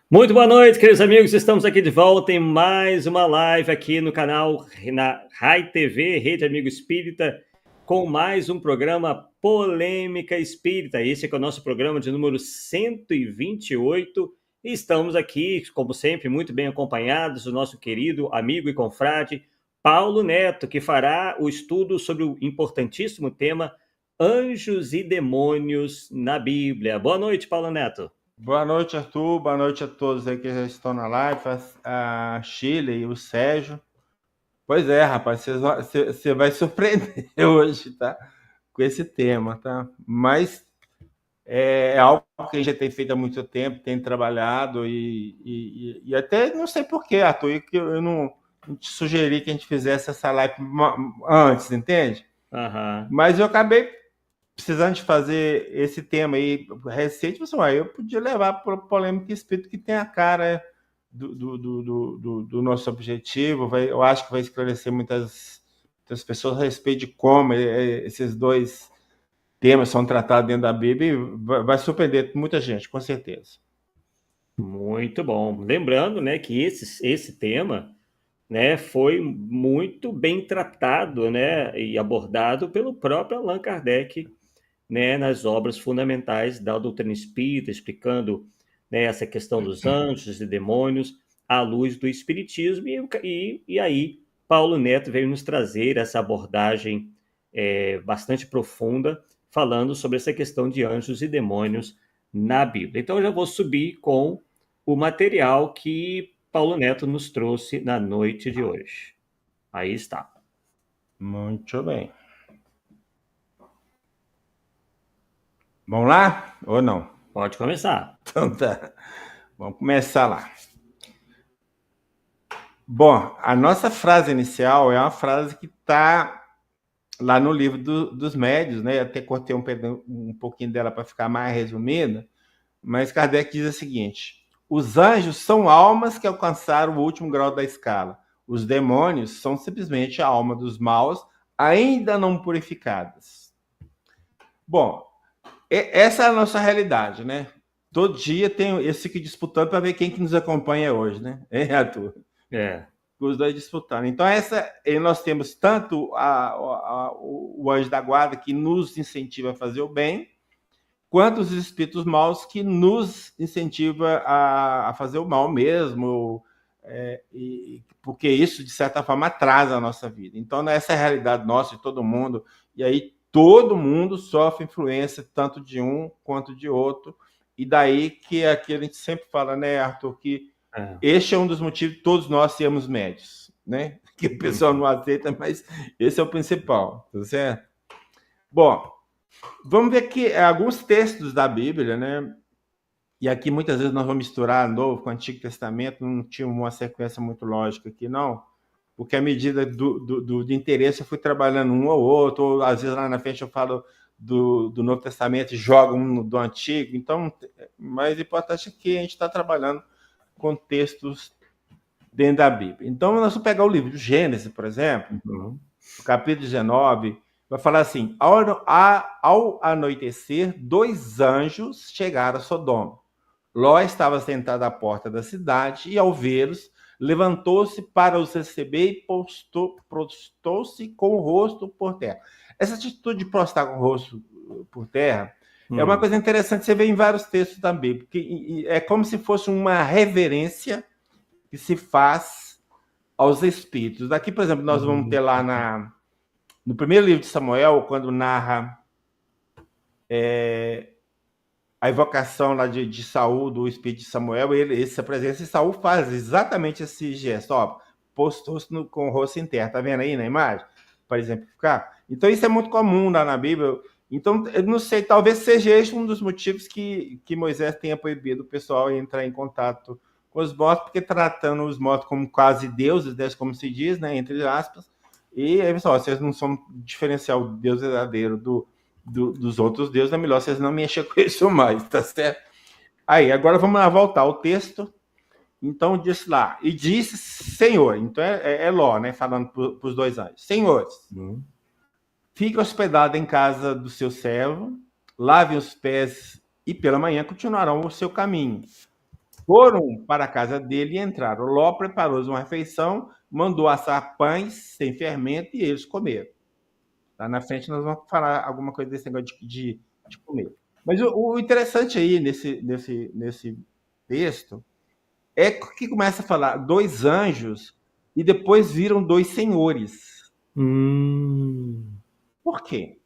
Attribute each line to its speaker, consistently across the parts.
Speaker 1: Muito boa noite, queridos amigos. Estamos aqui de volta em mais uma live aqui no canal na Rai TV, Rede Amigo Espírita, com mais um programa Polêmica Espírita. Esse é o nosso programa de número 128. E estamos aqui, como sempre, muito bem acompanhados do nosso querido amigo e confrade Paulo Neto, que fará o estudo sobre o importantíssimo tema Anjos e Demônios na Bíblia. Boa noite, Paulo Neto.
Speaker 2: Boa noite, Arthur. Boa noite a todos aí que já estão na live, a Sheila e o Sérgio. Pois é, rapaz, você vai surpreender hoje, tá? Com esse tema, tá? Mas é algo que a gente já tem feito há muito tempo, tem trabalhado e até não sei porquê, Arthur, que eu não te sugeri que a gente fizesse essa live antes, entende?
Speaker 1: Aham.
Speaker 2: Mas eu acabei precisando de fazer esse tema aí recente, eu podia levar para o Polêmica Espírito, que tem a cara do nosso objetivo. Eu acho que vai esclarecer muitas pessoas a respeito de como esses dois temas são tratados dentro da Bíblia e vai surpreender muita gente, com certeza.
Speaker 1: Muito bom. Lembrando, né, que esse tema, né, foi muito bem tratado, né, e abordado pelo próprio Allan Kardec, né, nas obras fundamentais da doutrina espírita, explicando, né, essa questão dos anjos e demônios à luz do espiritismo. E aí Paulo Neto veio nos trazer essa abordagem bastante profunda, falando sobre essa questão de anjos e demônios na Bíblia. Então eu já vou subir com o material que Paulo Neto nos trouxe na noite de hoje. Aí está.
Speaker 2: Muito bem. Vamos lá ou não?
Speaker 1: Pode começar.
Speaker 2: Então tá. Vamos começar lá. Bom, a nossa frase inicial é uma frase que está lá no livro dos médios, né? Eu até cortei um pouquinho dela para ficar mais resumida, mas Kardec diz o seguinte: os anjos são almas que alcançaram o último grau da escala. Os demônios são simplesmente a alma dos maus, ainda não purificadas. Bom, essa é a nossa realidade, né? Todo dia tem esse que disputando para ver quem que nos acompanha hoje, né? É, Arthur? Os dois disputando. Então, nós temos tanto o anjo da guarda, que nos incentiva a fazer o bem, quanto os espíritos maus, que nos incentiva a fazer o mal mesmo, porque isso, de certa forma, atrasa a nossa vida. Então, essa é a realidade nossa, de todo mundo, e aí todo mundo sofre influência, tanto de um quanto de outro, e daí que aqui a gente sempre fala, né, Arthur, que este é um dos motivos que todos nós sermos médios, né? Que o pessoal não aceita, mas esse é o principal, tá certo? Bom, vamos ver aqui alguns textos da Bíblia, né? E aqui muitas vezes nós vamos misturar Novo com o Antigo Testamento, não tinha uma sequência muito lógica aqui, não, porque à medida do interesse eu fui trabalhando um ou outro, ou às vezes lá na frente eu falo do Novo Testamento e jogo um do Antigo, então, mas o importante é que a gente está trabalhando com textos dentro da Bíblia. Então, nós vamos pegar o livro de Gênesis, por exemplo, no capítulo 19, vai falar assim: ao anoitecer, 2 anjos chegaram a Sodoma. Ló estava sentado à porta da cidade e, ao vê-los, levantou-se para os receber e prostou-se com o rosto por terra. Essa atitude de prostrar com o rosto por terra é uma coisa interessante, você vê em vários textos da Bíblia, porque é como se fosse uma reverência que se faz aos espíritos. Daqui, por exemplo, nós vamos ter lá no primeiro livro de Samuel, quando narra a invocação lá de Saul, do espírito de Samuel, ele se apresenta e Saul faz exatamente esse gesto, ó, postou-se com o rosto em terra, tá vendo aí na imagem? Para exemplificar. Então, isso é muito comum lá na Bíblia. Então, eu não sei, talvez seja esse um dos motivos que Moisés tenha proibido o pessoal entrar em contato com os mortos, porque tratando os mortos como quase deuses, como se diz, né, entre aspas, e aí, pessoal, vocês não são diferenciar o Deus verdadeiro dos outros deuses, é melhor vocês não mexerem com isso mais, tá certo? Aí, agora vamos lá voltar ao texto. Então, disse lá, e disse Senhor, então é Ló, né, falando para os 2 anjos: senhores, fique hospedado em casa do seu servo, lavem os pés e pela manhã continuarão o seu caminho. Foram para a casa dele e entraram. Ló preparou uma refeição, mandou assar pães sem fermento e eles comeram. Lá na frente nós vamos falar alguma coisa desse negócio de comer. Mas o interessante aí nesse texto é que começa a falar dois anjos e depois viram dois senhores. Por quê?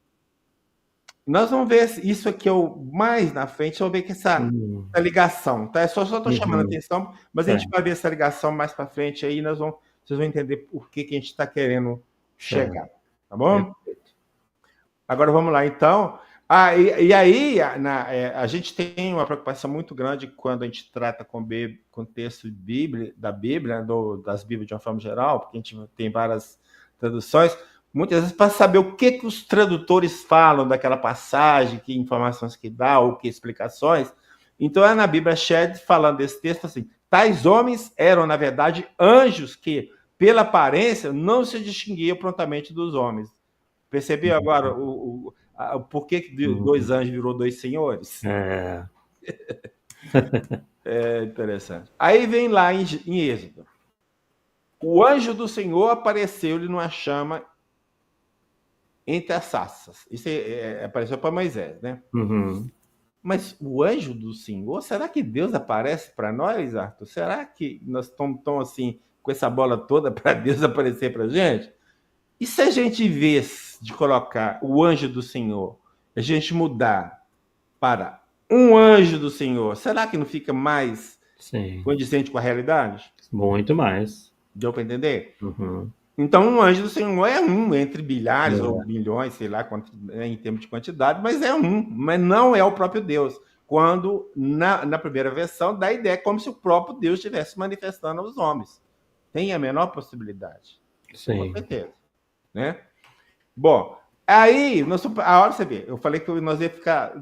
Speaker 2: Nós vamos ver isso aqui mais na frente, vamos ver que essa ligação, tá? Só estou chamando a atenção, mas a gente vai ver essa ligação mais para frente aí, vocês vão entender por que a gente está querendo chegar, tá bom? Agora vamos lá, então. E aí a gente tem uma preocupação muito grande quando a gente trata com texto da Bíblia, das Bíblias de uma forma geral, porque a gente tem várias traduções, muitas vezes para saber o que os tradutores falam daquela passagem, que informações que dá, ou que explicações. Então, é na Bíblia Shed, falando desse texto assim, tais homens eram, na verdade, anjos que, pela aparência, não se distinguiam prontamente dos homens. Percebeu agora o porquê que dois anjos virou dois senhores? É interessante. Aí vem lá em Êxodo. O anjo do Senhor apareceu-lhe numa chama entre as sarças. Isso apareceu para Moisés, né? Mas o anjo do Senhor, será que Deus aparece para nós, Arthur? Será que nós estamos tão assim, com essa bola toda para Deus aparecer para a gente? E se a gente, em vez de colocar o anjo do Senhor, a gente mudar para um anjo do Senhor, será que não fica mais condizente com a realidade?
Speaker 1: Muito mais.
Speaker 2: Deu para entender? Então, um anjo do Senhor é um entre bilhares ou bilhões, sei lá, em termos de quantidade, mas é um, mas não é o próprio Deus. Quando, na primeira versão, dá a ideia como se o próprio Deus estivesse manifestando aos homens. Tem a menor possibilidade.
Speaker 1: Sim.
Speaker 2: Com certeza. Né? Bom, aí, a hora você vê, eu falei que nós ia ficar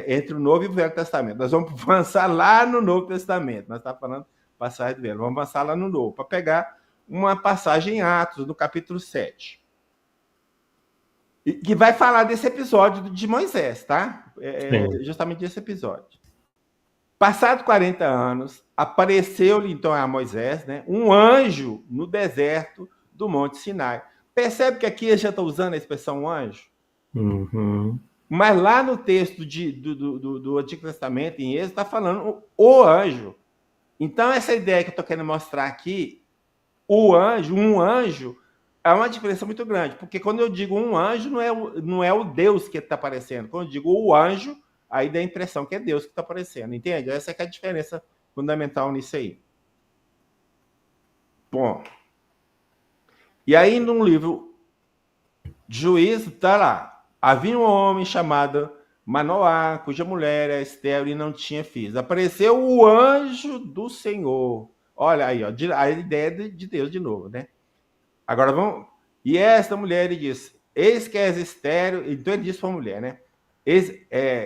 Speaker 2: entre o Novo e o Velho Testamento. Nós vamos avançar lá no Novo Testamento. Nós estamos falando passagem do Velho. Vamos avançar lá no Novo, para pegar uma passagem em Atos, no capítulo 7. Que vai falar desse episódio de Moisés, tá? Justamente desse episódio. Passados 40 anos, apareceu-lhe então a Moisés, né, um anjo no deserto do Monte Sinai. Percebe que aqui ele já está usando a expressão anjo? Mas lá no texto do Antigo Testamento, em Êxodo, está falando o anjo. Então, essa ideia que eu estou querendo mostrar aqui, um anjo, é uma diferença muito grande. Porque quando eu digo um anjo, não é o Deus que está aparecendo. Quando eu digo o anjo, aí dá a impressão que é Deus que está aparecendo. Entende? Essa é a diferença fundamental nisso aí. Bom. E aí, no livro de Juízo, está lá. Havia um homem chamado Manoá, cuja mulher era estéril e não tinha filhos. Apareceu o anjo do Senhor. Olha aí, ó, a ideia de Deus de novo, né? Agora vamos. E esta mulher, ele disse: eis que és estéril. Então ele disse para a mulher, né?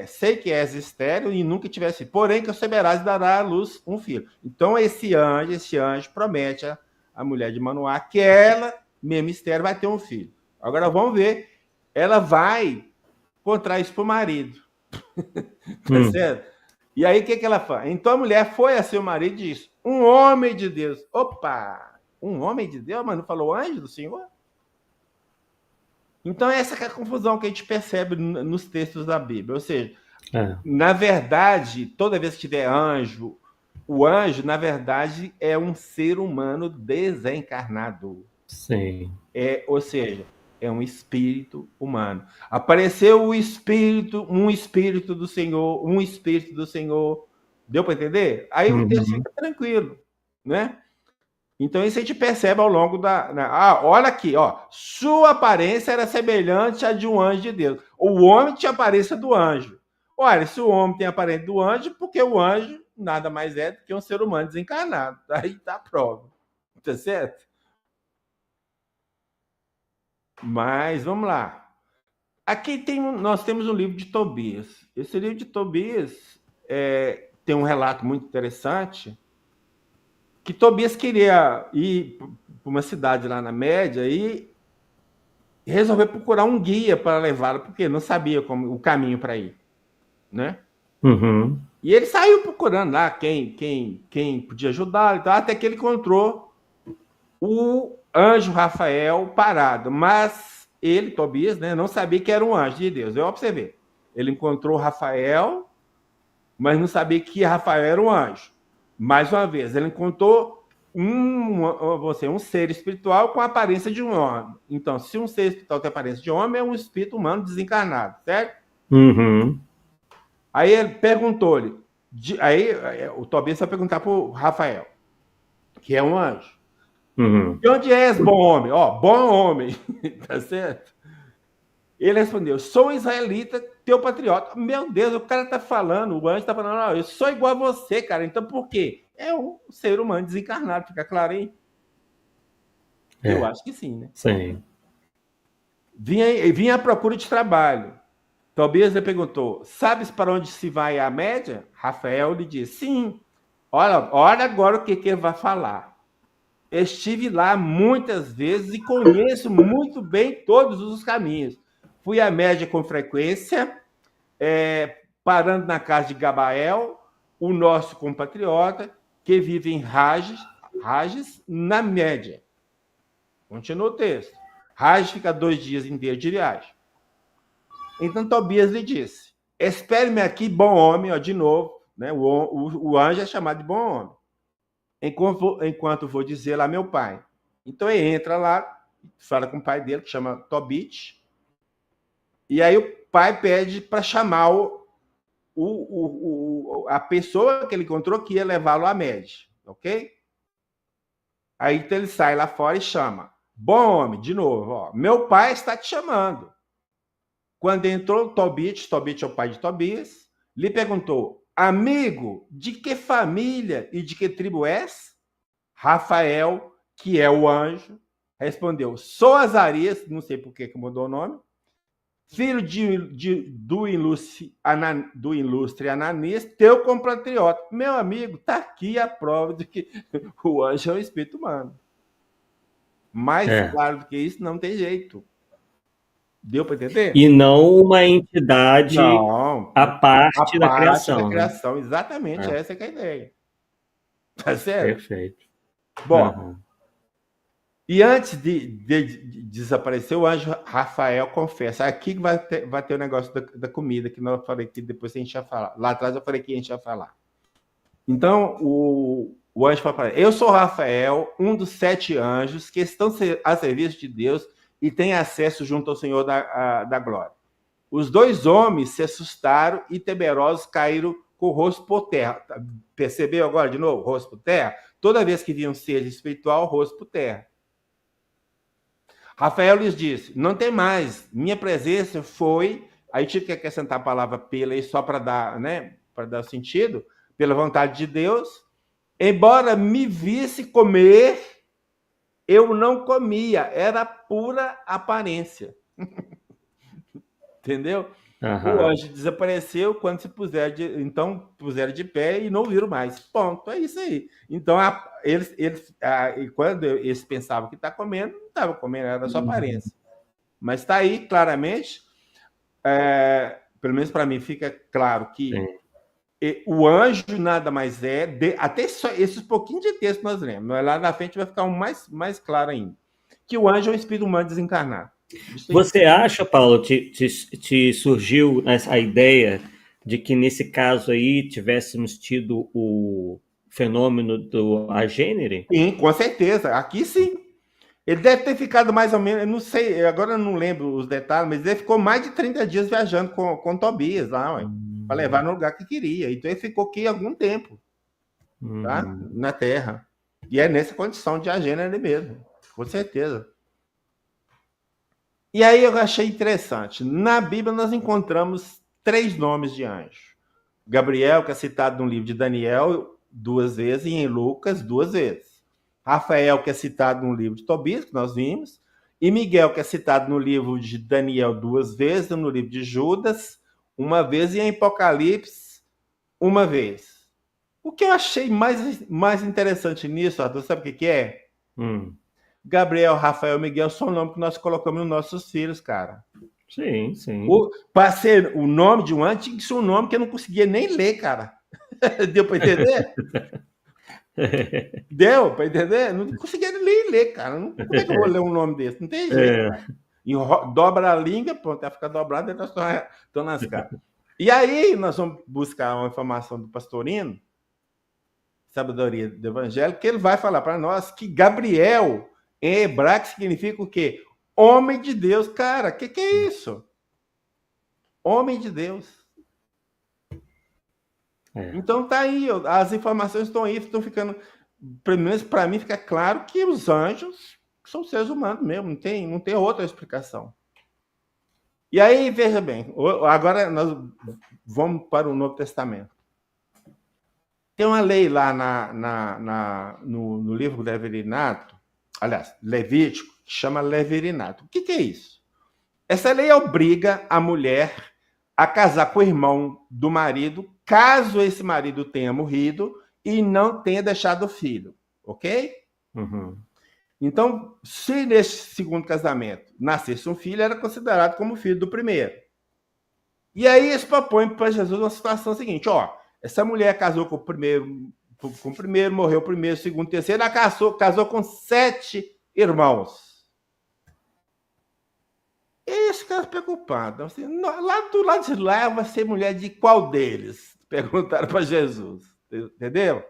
Speaker 2: Sei que és estéril e nunca tivesse, porém conceberás e dará à luz um filho. Então esse anjo promete a mulher de Manoá que ela, mesmo estéril, vai ter um filho. Agora vamos ver, ela vai contar isso para o marido. Tá certo? E aí o que ela faz? Então a mulher foi a seu marido e disse: um homem de Deus. Opa! Um homem de Deus? Mas não falou anjo do Senhor? Então essa é a confusão que a gente percebe nos textos da Bíblia. Ou seja, na verdade, toda vez que tiver anjo, o anjo, na verdade, é um ser humano desencarnado.
Speaker 1: Sim.
Speaker 2: Ou seja, é um espírito humano. Apareceu um espírito do Senhor, um espírito do Senhor. Deu para entender? Aí o texto fica tranquilo, né? Então isso a gente percebe ao longo olha aqui, ó. Sua aparência era semelhante à de um anjo de Deus. O homem tinha a aparência do anjo. Olha, se o homem tem a aparência do anjo, porque o anjo nada mais é do que um ser humano desencarnado. Aí tá a prova. Tá certo? Mas vamos lá. Aqui nós temos um livro de Tobias. Esse livro de Tobias tem um relato muito interessante, que Tobias queria ir para uma cidade lá na Média e resolveu procurar um guia para levá-lo, porque não sabia o caminho para ir, né? E ele saiu procurando lá quem podia ajudar e tal, até que ele encontrou o anjo Rafael parado. Mas ele, Tobias, né, não sabia que era um anjo de Deus. Eu observei. Ele encontrou Rafael, mas não sabia que Rafael era um anjo. Mais uma vez, ele encontrou um ser espiritual com a aparência de um homem. Então, se um ser espiritual tem a aparência de homem, é um espírito humano desencarnado, certo?
Speaker 1: Uhum.
Speaker 2: Aí ele perguntou-lhe, aí o Tobias vai perguntar para o Rafael, que é um anjo.
Speaker 1: Uhum.
Speaker 2: De onde és, bom homem? Ó, bom homem, tá certo? Ele respondeu, sou israelita, teu patriota. Meu Deus, o cara tá falando, o anjo tá falando, não, eu sou igual a você, cara, então por quê? É um ser humano desencarnado, fica claro aí? Eu acho que sim, né?
Speaker 1: Sim.
Speaker 2: Vinha à procura de trabalho. Tobias lhe perguntou, sabes para onde se vai a média? Rafael lhe disse, sim. Olha agora o que ele vai falar. Estive lá muitas vezes e conheço muito bem todos os caminhos. Fui à média com frequência, parando na casa de Gabael, o nosso compatriota, que vive em Rages, na média. Continua o texto. Rages fica 2 dias inteiros de viagem. Então Tobias lhe disse, espere-me aqui, bom homem, ó, de novo, né? O anjo é chamado de bom homem. Enquanto vou dizer lá meu pai. Então ele entra lá, fala com o pai dele, que chama Tobit, e aí o pai pede para chamar a pessoa que ele encontrou que ia levá-lo à média, ok? Aí então ele sai lá fora e chama. Bom homem, de novo, ó, meu pai está te chamando. Quando entrou Tobit é o pai de Tobias, lhe perguntou, amigo, de que família e de que tribo és? Rafael, que é o anjo, respondeu, sou Azarias, não sei por que mudou o nome, filho do ilustre Ananias, teu compatriota. Meu amigo, está aqui a prova de que o anjo é um espírito humano. Mais claro do que isso, não tem jeito. Deu para entender?
Speaker 1: E não uma entidade
Speaker 2: não,
Speaker 1: à parte da
Speaker 2: parte
Speaker 1: criação.
Speaker 2: da criação, né? Exatamente, essa que é a ideia. Tá certo?
Speaker 1: Perfeito.
Speaker 2: Bom, e antes de desaparecer, o anjo Rafael confessa. Aqui vai ter o negócio da comida, que eu falei que depois a gente ia falar. Lá atrás eu falei que a gente ia falar. Então, o anjo fala, eu sou Rafael, um dos 7 anjos que estão a serviço de Deus e têm acesso junto ao Senhor da glória. Os 2 homens se assustaram e temerosos caíram com o rosto por terra. Percebeu agora de novo? Rosto por terra? Toda vez que viam um ser espiritual, rosto por terra. Rafael lhes disse, não tem mais, minha presença foi... Aí tive que acrescentar a palavra pela aí só para dar, né, para dar sentido, pela vontade de Deus. Embora me visse comer, eu não comia, era pura aparência. Entendeu? O anjo desapareceu quando se puseram de pé e não viram mais. Ponto, é isso aí. Então, quando eles pensavam que está comendo, não estava comendo, era só aparência. Mas está aí, claramente, pelo menos para mim, fica claro que o anjo nada mais até só esses pouquinhos de texto nós lemos, lá na frente vai ficar mais claro ainda, que o anjo é um espírito humano desencarnado.
Speaker 1: Você acha, Paulo, te surgiu a ideia de que nesse caso aí tivéssemos tido o fenômeno do agênere?
Speaker 2: Sim, com certeza. Aqui sim. Ele deve ter ficado mais ou menos, eu não sei, agora eu não lembro os detalhes, mas ele ficou mais de 30 dias viajando com Tobias lá, para levar no lugar que queria. Então ele ficou aqui algum tempo, tá? Na Terra. E é nessa condição de agênere mesmo, com certeza. E aí eu achei interessante. Na Bíblia nós encontramos 3 nomes de anjo. Gabriel, que é citado no livro de Daniel 2 vezes, e em Lucas 2 vezes. Rafael, que é citado no livro de Tobias, que nós vimos. E Miguel, que é citado no livro de Daniel 2 vezes, no livro de Judas 1 vez, e em Apocalipse 1 vez. O que eu achei mais interessante nisso, Arthur, sabe o que é? Gabriel, Rafael, Miguel são nomes que nós colocamos nos nossos filhos, cara.
Speaker 1: Sim, sim.
Speaker 2: Para ser o nome de um anjo, tinha que ser um nome que eu não conseguia nem ler, cara. Deu para entender? Deu para entender? Não conseguia ler, cara. Como é que eu vou ler um nome desse? Não tem jeito, cara. Dobra a língua, pronto, vai ficar dobrado, então estou nas caras. E aí nós vamos buscar uma informação do Pastorino, Sabedoria do Evangelho, que ele vai falar para nós que Gabriel, em hebraico, significa o quê? Homem de Deus. Cara, o que é isso? Homem de Deus. Então tá aí, as informações estão aí, estão ficando. Pelo menos para mim fica claro que os anjos são seres humanos mesmo, não tem outra explicação. E aí, veja bem, agora nós vamos para o Novo Testamento. Tem uma lei lá no livro Levirinato, aliás, Levítico, que chama Levirinato. O que é isso? Essa lei obriga a mulher a casar com o irmão do marido, caso esse marido tenha morrido e não tenha deixado filho, ok?
Speaker 1: Uhum.
Speaker 2: Então, se nesse segundo casamento nascesse um filho, era considerado como filho do primeiro. E aí eles propõem para Jesus uma situação seguinte, ó, essa mulher casou com o primeiro, morreu o primeiro, o segundo, o terceiro, ela casou com 7 irmãos. E eles ficaram preocupados. Assim, lá do lado de lá vai ser mulher de qual deles? Perguntaram para Jesus. Entendeu?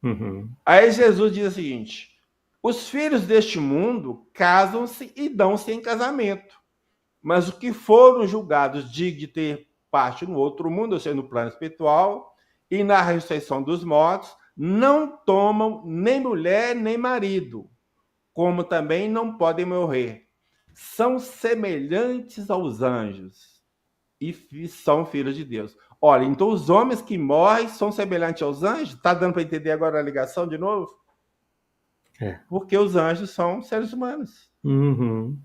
Speaker 1: Uhum.
Speaker 2: Aí Jesus diz o seguinte, os filhos deste mundo casam-se e dão-se em casamento. Mas os que foram julgados dignos de ter parte no outro mundo, ou seja, no plano espiritual, e na ressurreição dos mortos, não tomam nem mulher nem marido, como também não podem morrer. São semelhantes aos anjos e são filhos de Deus. Olha, então os homens que morrem são semelhantes aos anjos? Está dando para entender agora a ligação de novo? Porque os anjos são seres humanos.
Speaker 1: Uhum.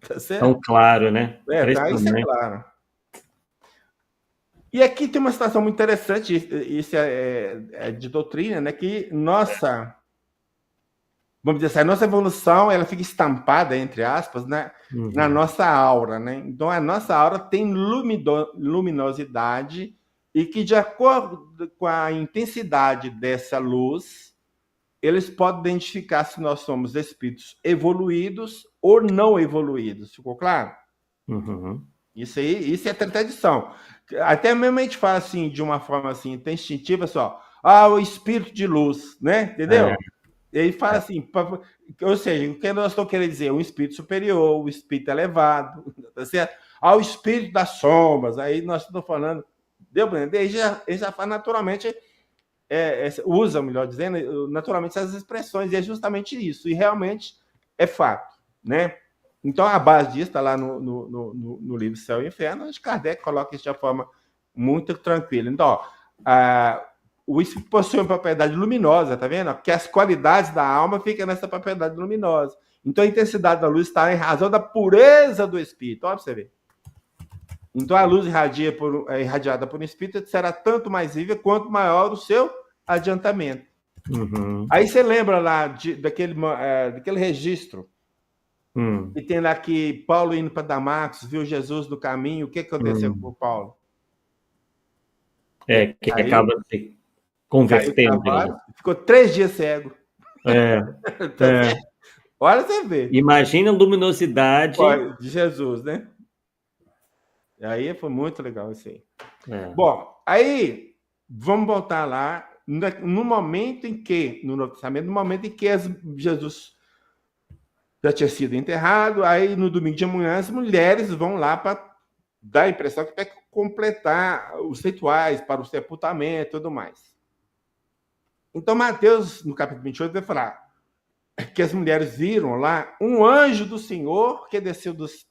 Speaker 2: Tá certo?
Speaker 1: Tão claro, né?
Speaker 2: Tá, isso é claro. E aqui tem uma situação muito interessante, isso é de doutrina, né? Que nossa, vamos dizer assim, a nossa evolução, ela fica estampada, entre aspas, né? Na nossa aura, né? Então, a nossa aura tem luminosidade e que, de acordo com a intensidade dessa luz, eles podem identificar se nós somos espíritos evoluídos ou não evoluídos. Ficou claro?
Speaker 1: Uhum.
Speaker 2: Isso é tradição. Até mesmo a gente fala assim, de uma forma assim, instintiva, só, o espírito de luz, né? Entendeu? Ele fala assim, ou seja, o que nós estamos querendo dizer? Um espírito superior, um espírito elevado, tá certo? O espírito das sombras, aí nós estamos falando, deu para entender? Ele já fala naturalmente, usa, melhor dizendo, naturalmente essas expressões, e é justamente isso, e realmente é fato, né? Então, a base disso está lá no livro Céu e Inferno, onde Kardec coloca isso de uma forma muito tranquila. Então, o espírito possui uma propriedade luminosa, tá vendo? Que as qualidades da alma ficam nessa propriedade luminosa. Então, a intensidade da luz está em razão da pureza do espírito. Olha para você ver. Então, a luz irradiada por um espírito será tanto mais viva quanto maior o seu adiantamento.
Speaker 1: Uhum.
Speaker 2: Aí você lembra lá daquele registro e tem lá que Paulo indo para Damasco, viu Jesus no caminho. O que aconteceu com o Paulo?
Speaker 1: Que acaba se convertendo.
Speaker 2: Ficou 3 dias cego. Olha você ver.
Speaker 1: Imagina a luminosidade
Speaker 2: de Jesus, né? Aí foi muito legal isso aí. Bom, aí vamos voltar lá no momento em que, no Novo Testamento, no momento em que Jesus já tinha sido enterrado, aí no domingo de manhã as mulheres vão lá para dar a impressão que vai completar os rituais para o sepultamento e tudo mais. Então, Mateus, no capítulo 28, vai falar que as mulheres viram lá um anjo do Senhor que desceu dos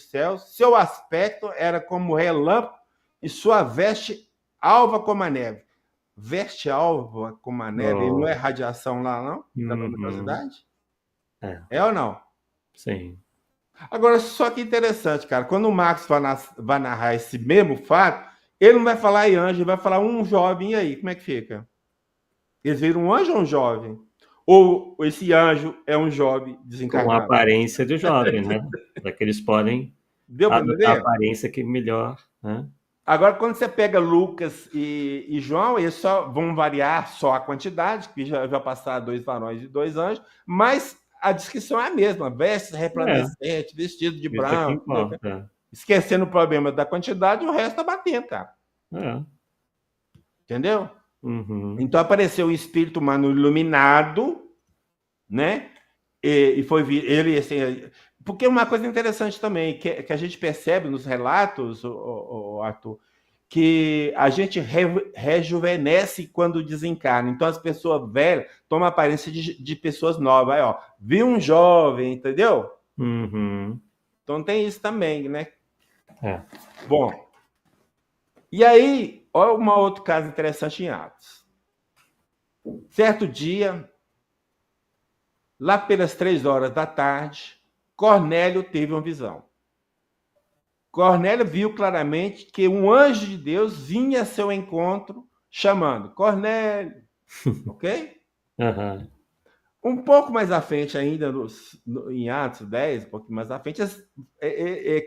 Speaker 2: céus, seu aspecto era como relâmpago e sua veste alva como a neve. Veste alva como a neve, não é radiação lá, não? Da luminosidade? É ou não?
Speaker 1: Sim.
Speaker 2: Agora, só que interessante, cara, quando o Marcos vai narrar esse mesmo fato, ele não vai falar em anjo, ele vai falar um jovem, e aí, como é que fica? Eles viram um anjo ou um jovem? Ou esse anjo é um jovem desencarnado?
Speaker 1: Com a aparência do jovem, né? Para que eles podem adotar a aparência que melhor, né?
Speaker 2: Agora, quando você pega Lucas e João, eles só vão variar só a quantidade, que já passaram 2 varões e 2 anjos, mas a descrição é a mesma: vestes
Speaker 1: É,
Speaker 2: resplandecentes, vestido de
Speaker 1: isso é que
Speaker 2: branco,
Speaker 1: importa.
Speaker 2: esquecendo o problema da quantidade, o resto tá batendo, cara.
Speaker 1: É.
Speaker 2: Entendeu?
Speaker 1: Uhum.
Speaker 2: Então apareceu um espírito humano iluminado, né? E foi ele assim, porque uma coisa interessante também que a gente percebe nos relatos, Arthur, que a gente rejuvenesce quando desencarna. Então as pessoas velhas tomam a aparência de pessoas novas. Aí, ó, vi um jovem, entendeu?
Speaker 1: Uhum.
Speaker 2: Então tem isso também, né?
Speaker 1: É.
Speaker 2: Bom, e aí, olha um outro caso interessante em Atos. Certo dia, lá pelas 3 horas da tarde, Cornélio teve uma visão. Cornélio viu claramente que um anjo de Deus vinha a seu encontro, chamando Cornélio, ok?
Speaker 1: Aham.
Speaker 2: Um pouco mais à frente ainda, em Atos 10, um pouquinho mais à frente,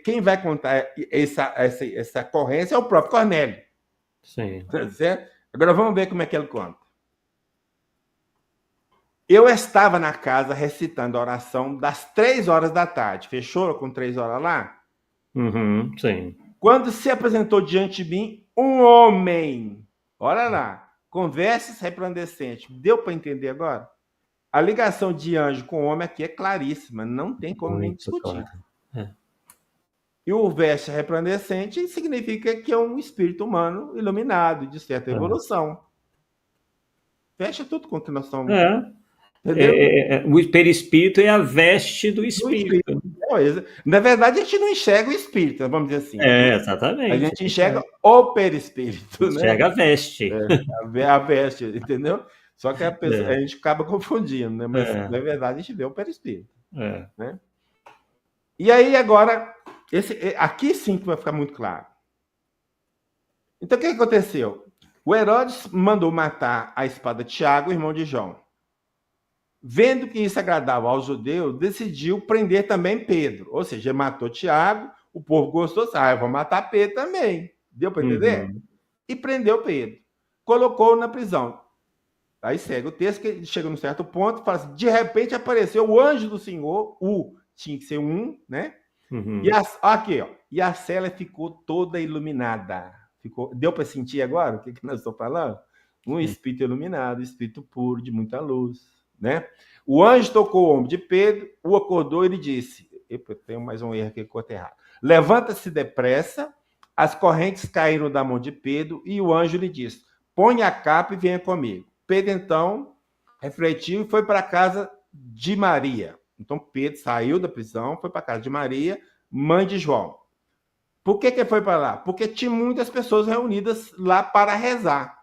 Speaker 2: quem vai contar essa ocorrência é o próprio Cornélio.
Speaker 1: Sim.
Speaker 2: Tá certo? Agora vamos ver como é que ele conta. Eu estava na casa recitando a oração das 3 horas da tarde. Fechou com 3 horas lá?
Speaker 1: Uhum. Sim.
Speaker 2: Quando se apresentou diante de mim um homem. Olha lá. Com vestes resplandecentes. Deu para entender agora? A ligação de anjo com homem aqui é claríssima. Não tem como nem
Speaker 1: Muito
Speaker 2: discutir.
Speaker 1: claro. É.
Speaker 2: E o veste resplandecente significa que é um espírito humano iluminado, de certa
Speaker 1: É.
Speaker 2: evolução. Fecha tudo com o que nós estamos.
Speaker 1: É.
Speaker 2: Entendeu?
Speaker 1: O perispírito é a veste do
Speaker 2: Do espírito.
Speaker 1: espírito.
Speaker 2: Na verdade, a gente não enxerga o espírito, vamos dizer assim. A
Speaker 1: Exatamente.
Speaker 2: gente enxerga o perispírito, né?
Speaker 1: Enxerga a veste.
Speaker 2: A veste, entendeu? Só que a
Speaker 1: É,
Speaker 2: gente acaba confundindo, né? Mas,
Speaker 1: é,
Speaker 2: na verdade, a gente vê o perispírito,
Speaker 1: é.
Speaker 2: né? E aí, agora, aqui sim que vai ficar muito claro. Então, o que aconteceu? O Herodes mandou matar a espada de Tiago, irmão de João. Vendo que isso agradava aos judeus, decidiu prender também Pedro. Ou seja, matou Tiago, o povo gostou, eu vou matar Pedro também. Deu para entender?
Speaker 1: Uhum.
Speaker 2: E prendeu Pedro. Colocou-o na prisão. Aí segue o texto, que ele chega num certo ponto, fala assim, de repente apareceu o anjo do Senhor, tinha que ser um, né?
Speaker 1: Uhum.
Speaker 2: Aqui, ó, e a cela ficou toda iluminada. Deu para sentir agora o que nós estamos falando? Um
Speaker 1: Sim.
Speaker 2: espírito iluminado, espírito puro, de muita luz, né? O anjo tocou o ombro de Pedro, o acordou e lhe disse, epa, tenho mais um erro aqui que eu errado. Levanta-se depressa, as correntes caíram da mão de Pedro e o anjo lhe disse, põe a capa e venha comigo. Pedro, então, refletiu e foi para a casa de Maria. Então, Pedro saiu da prisão, foi para a casa de Maria, mãe de João. Por que foi para lá? Porque tinha muitas pessoas reunidas lá para rezar.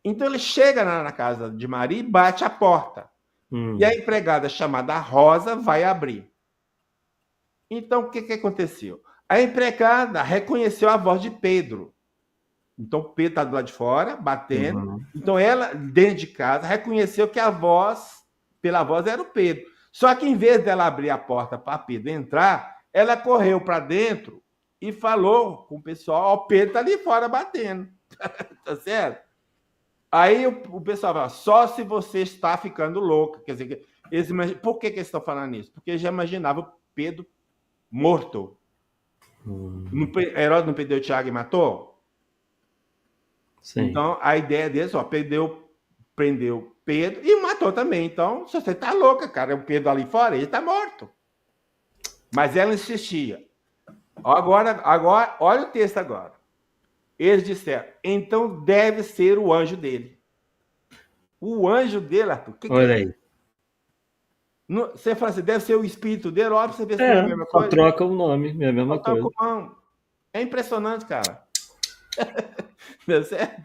Speaker 2: Então, ele chega na casa de Maria e bate a porta. E a empregada chamada Rosa vai abrir. Então, o que aconteceu? A empregada reconheceu a voz de Pedro. Então, Pedro está do lado de fora, batendo.
Speaker 1: Uhum.
Speaker 2: Então, ela, dentro de casa, reconheceu que a voz, pela voz, era o Pedro. Só que, em vez dela abrir a porta para Pedro entrar, ela correu para dentro e falou com o pessoal: ó, o Pedro está ali fora batendo. Tá certo? Aí o pessoal fala: só se você está ficando louca. Quer dizer, por que eles estão falando isso? Porque já imaginava o Pedro morto. Herodes não perdeu o Tiago e matou?
Speaker 1: Sim.
Speaker 2: Então, a ideia deles, ó, prendeu Pedro e matou também. Então, se você tá louca, cara, o Pedro ali fora, ele tá morto. Mas ela insistia. Agora, olha o texto agora. Eles disseram, então deve ser o anjo dele. O anjo dele, Arthur, o que
Speaker 1: Olha
Speaker 2: é
Speaker 1: aí.
Speaker 2: isso? Você fala assim, deve ser o espírito dele, óbvio, você vê se não é a mesma
Speaker 1: Só
Speaker 2: coisa.
Speaker 1: troca o nome, é a mesma coisa.
Speaker 2: É impressionante, cara. Deu certo?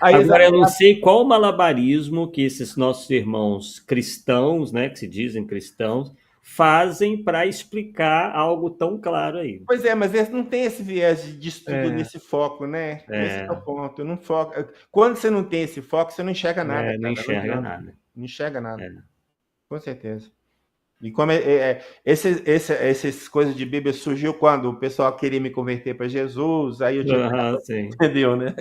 Speaker 2: Aí
Speaker 1: Agora, eu não sei qual malabarismo que esses nossos irmãos cristãos, né, que se dizem cristãos, fazem para explicar algo tão claro aí.
Speaker 2: Pois é, mas eles não tem esse viés de estudo
Speaker 1: É,
Speaker 2: nesse foco, né? Esse é o
Speaker 1: é,
Speaker 2: ponto. Não foca. Quando você não tem esse foco, você não enxerga nada,
Speaker 1: não
Speaker 2: cara. Não
Speaker 1: enxerga
Speaker 2: adianta.
Speaker 1: nada.
Speaker 2: Não enxerga nada.
Speaker 1: É.
Speaker 2: Com certeza. E como essas coisas de Bíblia surgiu quando o pessoal queria me converter para Jesus, aí eu tive,
Speaker 1: Sim.
Speaker 2: entendeu, né?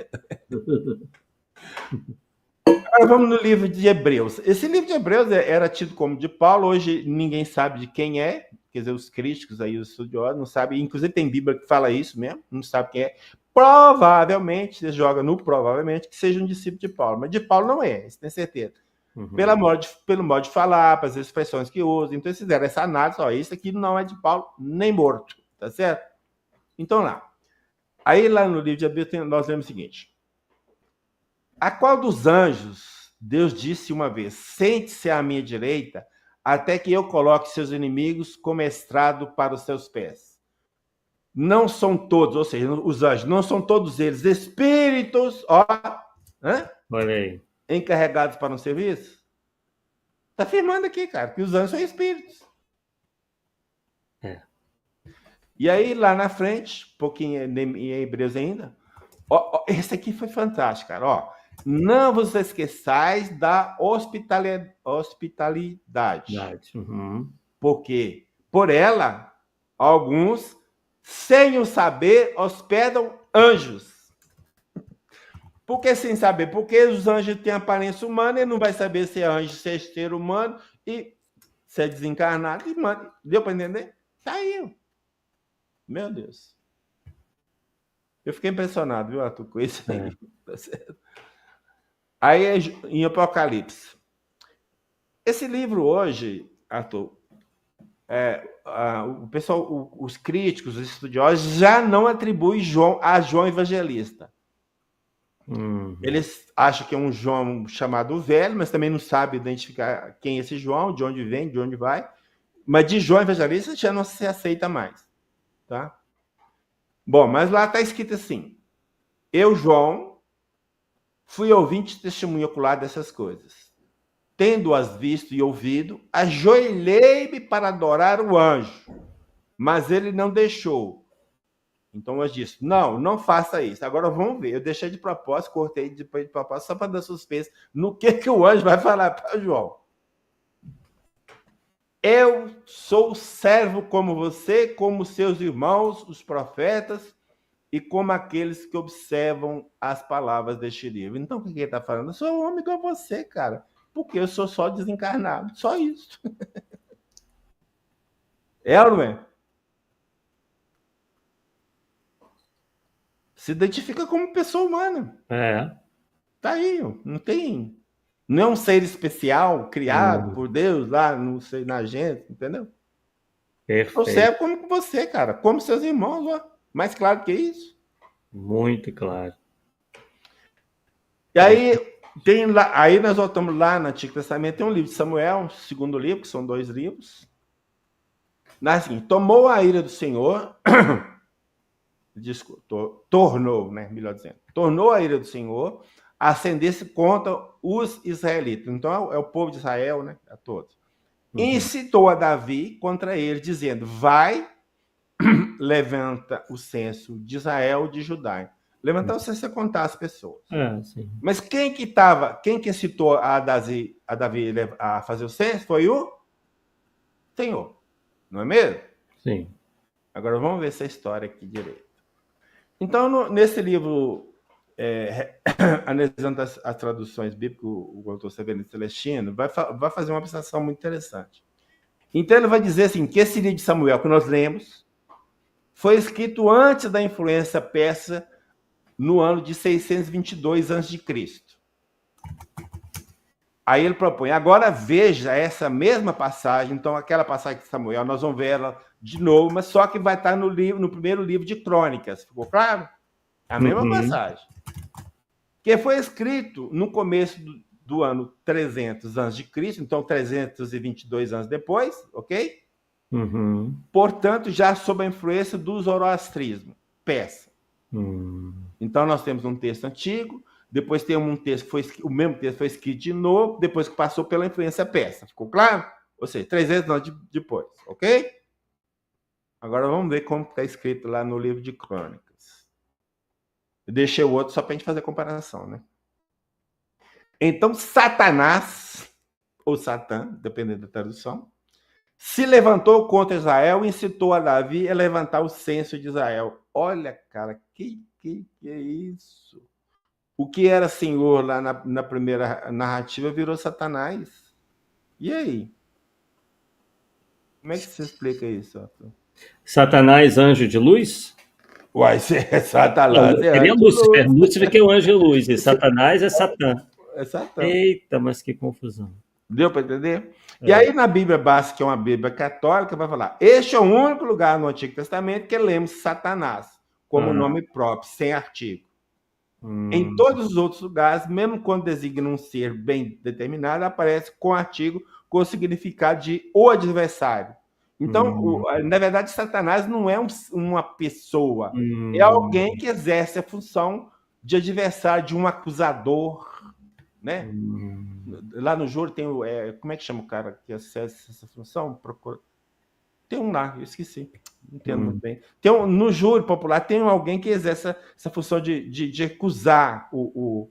Speaker 2: Agora vamos no livro de Hebreus. Esse livro de Hebreus era tido como de Paulo, hoje ninguém sabe de quem é, quer dizer, os críticos aí, os estudiosos, não sabem, inclusive tem Bíblia que fala isso mesmo, não sabe quem é. Provavelmente, você joga no provavelmente, que seja um discípulo de Paulo, mas de Paulo não é, isso tem certeza.
Speaker 1: Uhum.
Speaker 2: Pelo modo de falar, pelas expressões que usa, então eles fizeram essa análise, ó, isso aqui não é de Paulo nem morto, tá certo? Então lá. Aí lá no livro de Hebreus nós lemos o seguinte: a qual dos anjos Deus disse uma vez: sente-se à minha direita, até que eu coloque seus inimigos como estrado para os seus pés. Não são todos, ou seja, os anjos, não são todos eles espíritos, ó,
Speaker 1: Olha aí.
Speaker 2: encarregados para um serviço? Está afirmando aqui, cara, que os anjos são espíritos.
Speaker 1: É.
Speaker 2: E aí, lá na frente, um pouquinho em Hebreus ainda, ó, esse aqui foi fantástico, cara, ó. Não vos esqueçais da hospitalidade.
Speaker 1: Uhum.
Speaker 2: Porque por ela, alguns, sem o saber, hospedam anjos. Por que sem saber? Porque os anjos têm aparência humana, ele não vai saber se é anjo, se é ser humano, e se é desencarnado. E, mano, deu para entender? Tá aí. Meu Deus. Eu fiquei impressionado, viu, Arthur, com isso aí. Tá certo? Aí, em Apocalipse. Esse livro hoje, Arthur, o pessoal, os críticos, os estudiosos, já não atribuem a João Evangelista.
Speaker 1: Uhum.
Speaker 2: Eles acham que é um João chamado Velho, mas também não sabem identificar quem é esse João, de onde vem, de onde vai. Mas de João Evangelista já não se aceita mais. Tá? Bom, mas lá está escrito assim: eu, João, fui ouvinte e testemunho ocular dessas coisas. Tendo-as visto e ouvido, ajoelhei-me para adorar o anjo, mas ele não deixou. Então eu disse: não faça isso. Agora vamos ver. Eu deixei de propósito, cortei de propósito, só para dar suspense no que o anjo vai falar para João. Eu sou servo como você, como seus irmãos, os profetas, e como aqueles que observam as palavras deste livro. Então, o que ele está falando? Eu sou um homem igual você, cara, porque eu sou só desencarnado, só isso. É ou não é? Se identifica como pessoa humana. Tá aí, não tem. Não é um ser especial, criado por Deus lá, não sei, na gente, entendeu? Eu servo como você, cara, como seus irmãos, ó. Mais claro que isso.
Speaker 1: Muito claro.
Speaker 2: E aí, aí nós voltamos lá no Antigo Testamento, tem um livro de Samuel, segundo livro, que são 2 livros. Assim, tomou a ira do Senhor, tornou, né, melhor dizendo, tornou a ira do Senhor a acender-se contra os israelitas. Então é o povo de Israel, né, a todos. Incitou a Davi contra ele, dizendo: vai, levanta o censo de Israel e de Judá. Levantar o censo é contar as pessoas. Mas quem que incitou a Davi a fazer o censo foi o Senhor, não é mesmo?
Speaker 1: Sim.
Speaker 2: Agora vamos ver essa história aqui direito. Então, nesse livro, analisando as traduções bíblicas, o autor Severino Celestino vai fazer uma observação muito interessante. Então, ele vai dizer assim, que esse livro de Samuel que nós lemos foi escrito antes da influência persa, no ano de 622 a.C. Aí ele propõe, agora veja essa mesma passagem, então aquela passagem de Samuel, nós vamos ver ela de novo, mas só que vai estar no primeiro livro de Crônicas, ficou claro? A mesma passagem. Que foi escrito no começo do ano 300 a.C., então 322 anos depois, ok? Portanto, já sob a influência do zoroastrismo persa. Então nós temos um texto antigo, depois tem um texto o mesmo texto foi escrito de novo, depois que passou pela influência persa. Ficou claro? Ou seja, 300 anos depois, ok? Agora vamos ver como está escrito lá no livro de Crônicas. Eu deixei o outro só para a gente fazer a comparação, né? Então, Satanás, ou Satã, dependendo da tradução, se levantou contra Israel e incitou a Davi a levantar o censo de Israel. Olha, cara, que é isso? O que era Senhor lá na primeira narrativa virou Satanás. E aí? Como é que você explica isso, Arthur?
Speaker 1: Satanás, anjo de luz?
Speaker 2: Uai, Satanás
Speaker 1: Não,
Speaker 2: é
Speaker 1: seria
Speaker 2: anjo de
Speaker 1: Lúcifer.
Speaker 2: luz.
Speaker 1: Lúcifer que é o anjo de luz, e Satanás é Satã.
Speaker 2: É Satã.
Speaker 1: Eita, mas que confusão.
Speaker 2: Deu para entender? E aí, na Bíblia básica, que é uma Bíblia católica, vai falar: este é o único lugar no Antigo Testamento que lemos Satanás como nome próprio, sem artigo. Em todos os outros lugares, mesmo quando designa um ser bem determinado, aparece com artigo com o significado de o adversário. Então, na verdade, Satanás não é uma pessoa, é alguém que exerce a função de adversário, de um acusador, né? Lá no júri tem o... como é que chama o cara que acessa essa função? Tem um lá, eu esqueci. Não entendo muito bem. No júri popular tem alguém que exerce essa função de acusar o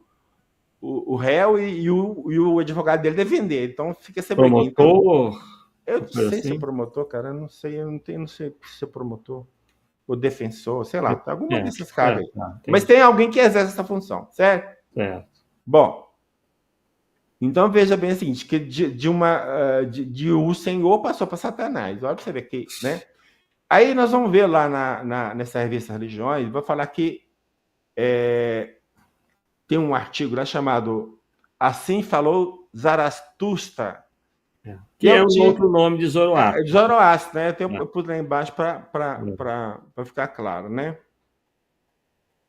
Speaker 2: réu e o advogado dele defender. Então fica sempre aqui.
Speaker 1: Promotor?
Speaker 2: Então, eu não sei
Speaker 1: assim?
Speaker 2: se é promotor, cara. Eu não sei se é promotor ou defensor, sei lá. Alguma desses caras aí. Mas tem alguém que exerce essa função, certo?
Speaker 1: Certo.
Speaker 2: Bom, então veja bem o seguinte, que de o Senhor passou para Satanás. Olha para você ver que, né? Aí nós vamos ver lá nessa revista Religiões, vai falar que tem um artigo lá chamado Assim Falou Zaratustra.
Speaker 1: Que é um outro nome de Zoroastro.
Speaker 2: Zoroastro, né? Eu pus lá embaixo para ficar claro, né?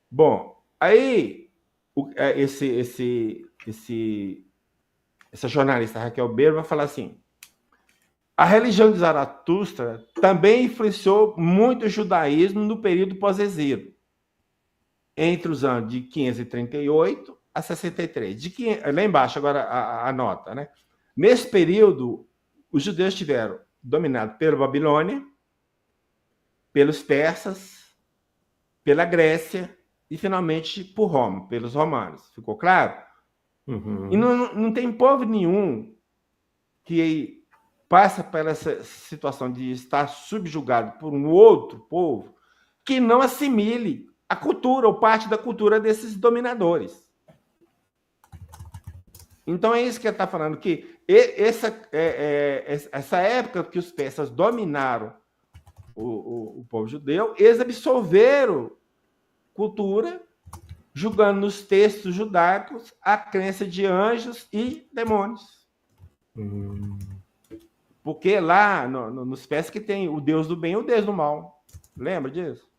Speaker 2: Bom, aí essa jornalista Raquel Beiro vai falar assim: a religião de Zaratustra também influenciou muito o judaísmo no período pós-exílio, entre os anos de 538 a 63. Lá embaixo, agora a nota, né? Nesse período, os judeus tiveram dominado pela Babilônia, pelos persas, pela Grécia e, finalmente, por Roma, pelos romanos. Ficou claro? E não tem povo nenhum que passa por essa situação de estar subjugado por um outro povo que não assimile a cultura ou parte da cultura desses dominadores. Então é isso que ele está falando, que essa época que os persas dominaram o povo judeu, eles absorveram cultura, julgando nos textos judaicos a crença de anjos e demônios. Porque lá nos persas que tem o Deus do bem e o Deus do mal. Lembra disso?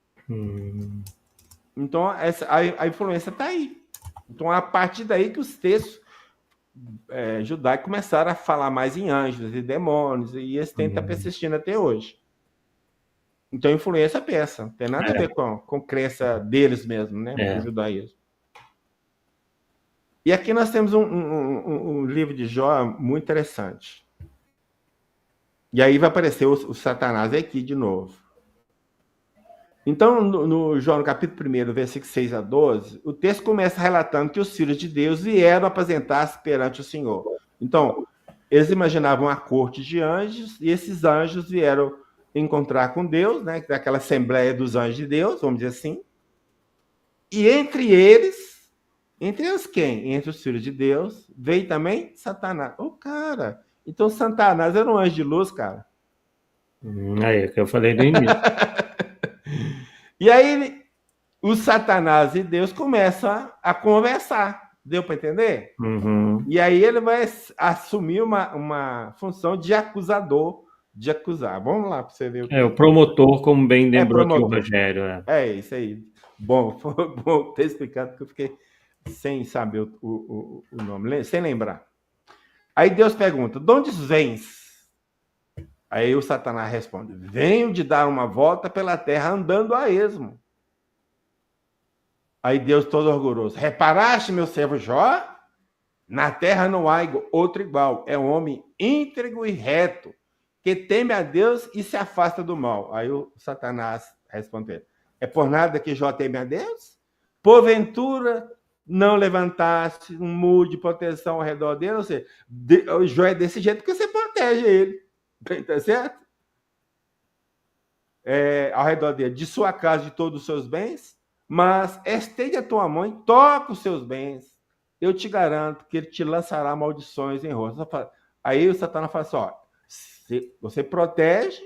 Speaker 2: Então a influência está aí. Então a partir daí que os textos judaicos começaram a falar mais em anjos e demônios, e esse tempo está persistindo até hoje. Então a influência persa, não tem nada a ver com crença deles mesmo, né? Do judaísmo. E aqui nós temos um livro de Jó muito interessante. E aí vai aparecer o Satanás aqui de novo. Então, no Jó, no capítulo 1, versículo 6 a 12, o texto começa relatando que os filhos de Deus vieram apresentar-se perante o Senhor. Então, eles imaginavam a corte de anjos, e esses anjos vieram encontrar com Deus, né? Aquela assembleia dos anjos de Deus, vamos dizer assim. E entre eles quem? Entre os filhos de Deus, veio também Satanás. Cara, então Satanás era um anjo de luz, cara.
Speaker 1: Aí, que eu falei no início.
Speaker 2: E aí, o Satanás e Deus começam a conversar. Deu para entender? E aí ele vai assumir uma função de acusador, de acusar. Vamos lá para você ver.
Speaker 1: O promotor, como bem lembrou aqui o Rogério.
Speaker 2: É isso aí. Bom, foi bom ter explicado, porque eu fiquei sem saber o nome, sem lembrar. Aí Deus pergunta: de onde vens? Aí o Satanás responde: venho de dar uma volta pela terra andando a esmo. Aí Deus, todo orgulhoso: reparaste, meu servo Jó? Na terra não há outro igual. É um homem íntegro e reto, que teme a Deus e se afasta do mal. Aí o Satanás responde: é por nada que Jó teme a Deus? Porventura não levantaste um muro de proteção ao redor dele? Ou seja, Jó é desse jeito que você protege ele. Tá certo? ao redor dele, de sua casa, de todos os seus bens, mas estende a tua mão e toca os seus bens. Eu te garanto que ele te lançará maldições em rosto. Aí o Satanás fala assim, ó, você protege,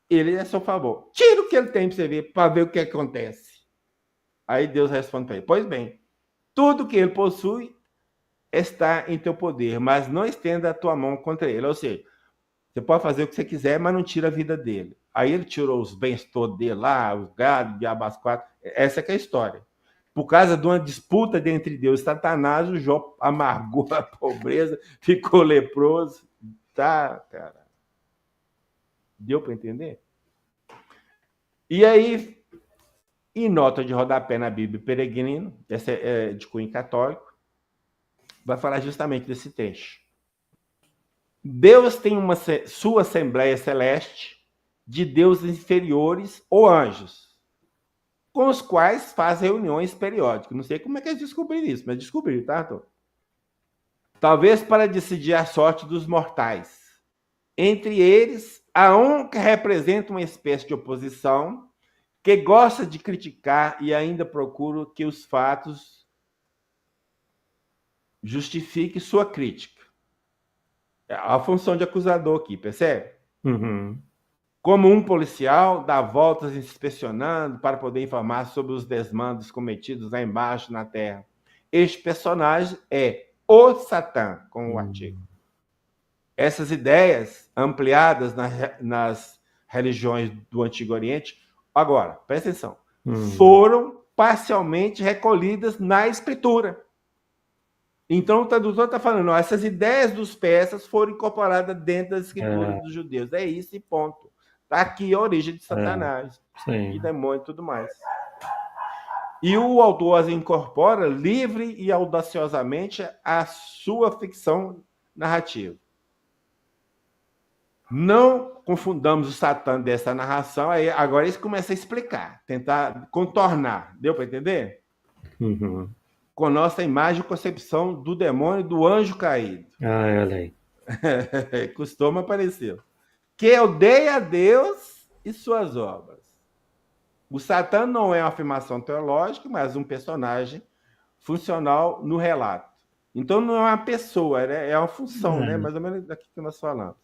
Speaker 2: ele é a seu favor. Tira o que ele tem para você ver, para ver o que acontece. Aí Deus responde para ele, pois bem, tudo que ele possui está em teu poder, mas não estenda a tua mão contra ele. Ou seja, você pode fazer o que você quiser, mas não tira a vida dele. Aí ele tirou os bens todos dele lá, os gados, diabas quatro. Essa que é a história. Por causa de uma disputa entre Deus e Satanás, o Jó amargou a pobreza, ficou leproso. Tá, cara. Deu para entender? E aí, em nota de rodapé na Bíblia Peregrino, essa é de cunho católico, vai falar justamente desse texto. Deus tem sua Assembleia Celeste de deuses inferiores ou anjos, com os quais faz reuniões periódicas. Não sei como é que eles descobriram isso, mas descobriram, tá, Arthur? Talvez para decidir a sorte dos mortais. Entre eles, há um que representa uma espécie de oposição, que gosta de criticar e ainda procura que os fatos justifiquem sua crítica. A função de acusador aqui, percebe?
Speaker 1: Uhum.
Speaker 2: Como um policial, dá voltas inspecionando para poder informar sobre os desmandos cometidos lá embaixo na Terra. Este personagem é o Satã, com o artigo. Essas ideias ampliadas nas religiões do Antigo Oriente, agora, presta atenção, foram parcialmente recolhidas na Escritura. Então, o tradutor está falando, ó, essas ideias dos persas foram incorporadas dentro das Escrituras dos judeus. É isso e ponto. Está aqui a origem de Satanás, de demônio e tudo mais. E o autor as incorpora livre e audaciosamente a sua ficção narrativa. Não confundamos o Satã dessa narração, aí agora isso começa a explicar, tentar contornar. Deu para entender?
Speaker 1: Uhum.
Speaker 2: Com nossa imagem e concepção do demônio e do anjo caído.
Speaker 1: Ah, olha aí.
Speaker 2: Costuma aparecer. Que odeia a Deus e suas obras. O Satã não é uma afirmação teológica, mas um personagem funcional no relato. Então não é uma pessoa, né? É uma função, né? Mais ou menos daqui que nós falamos.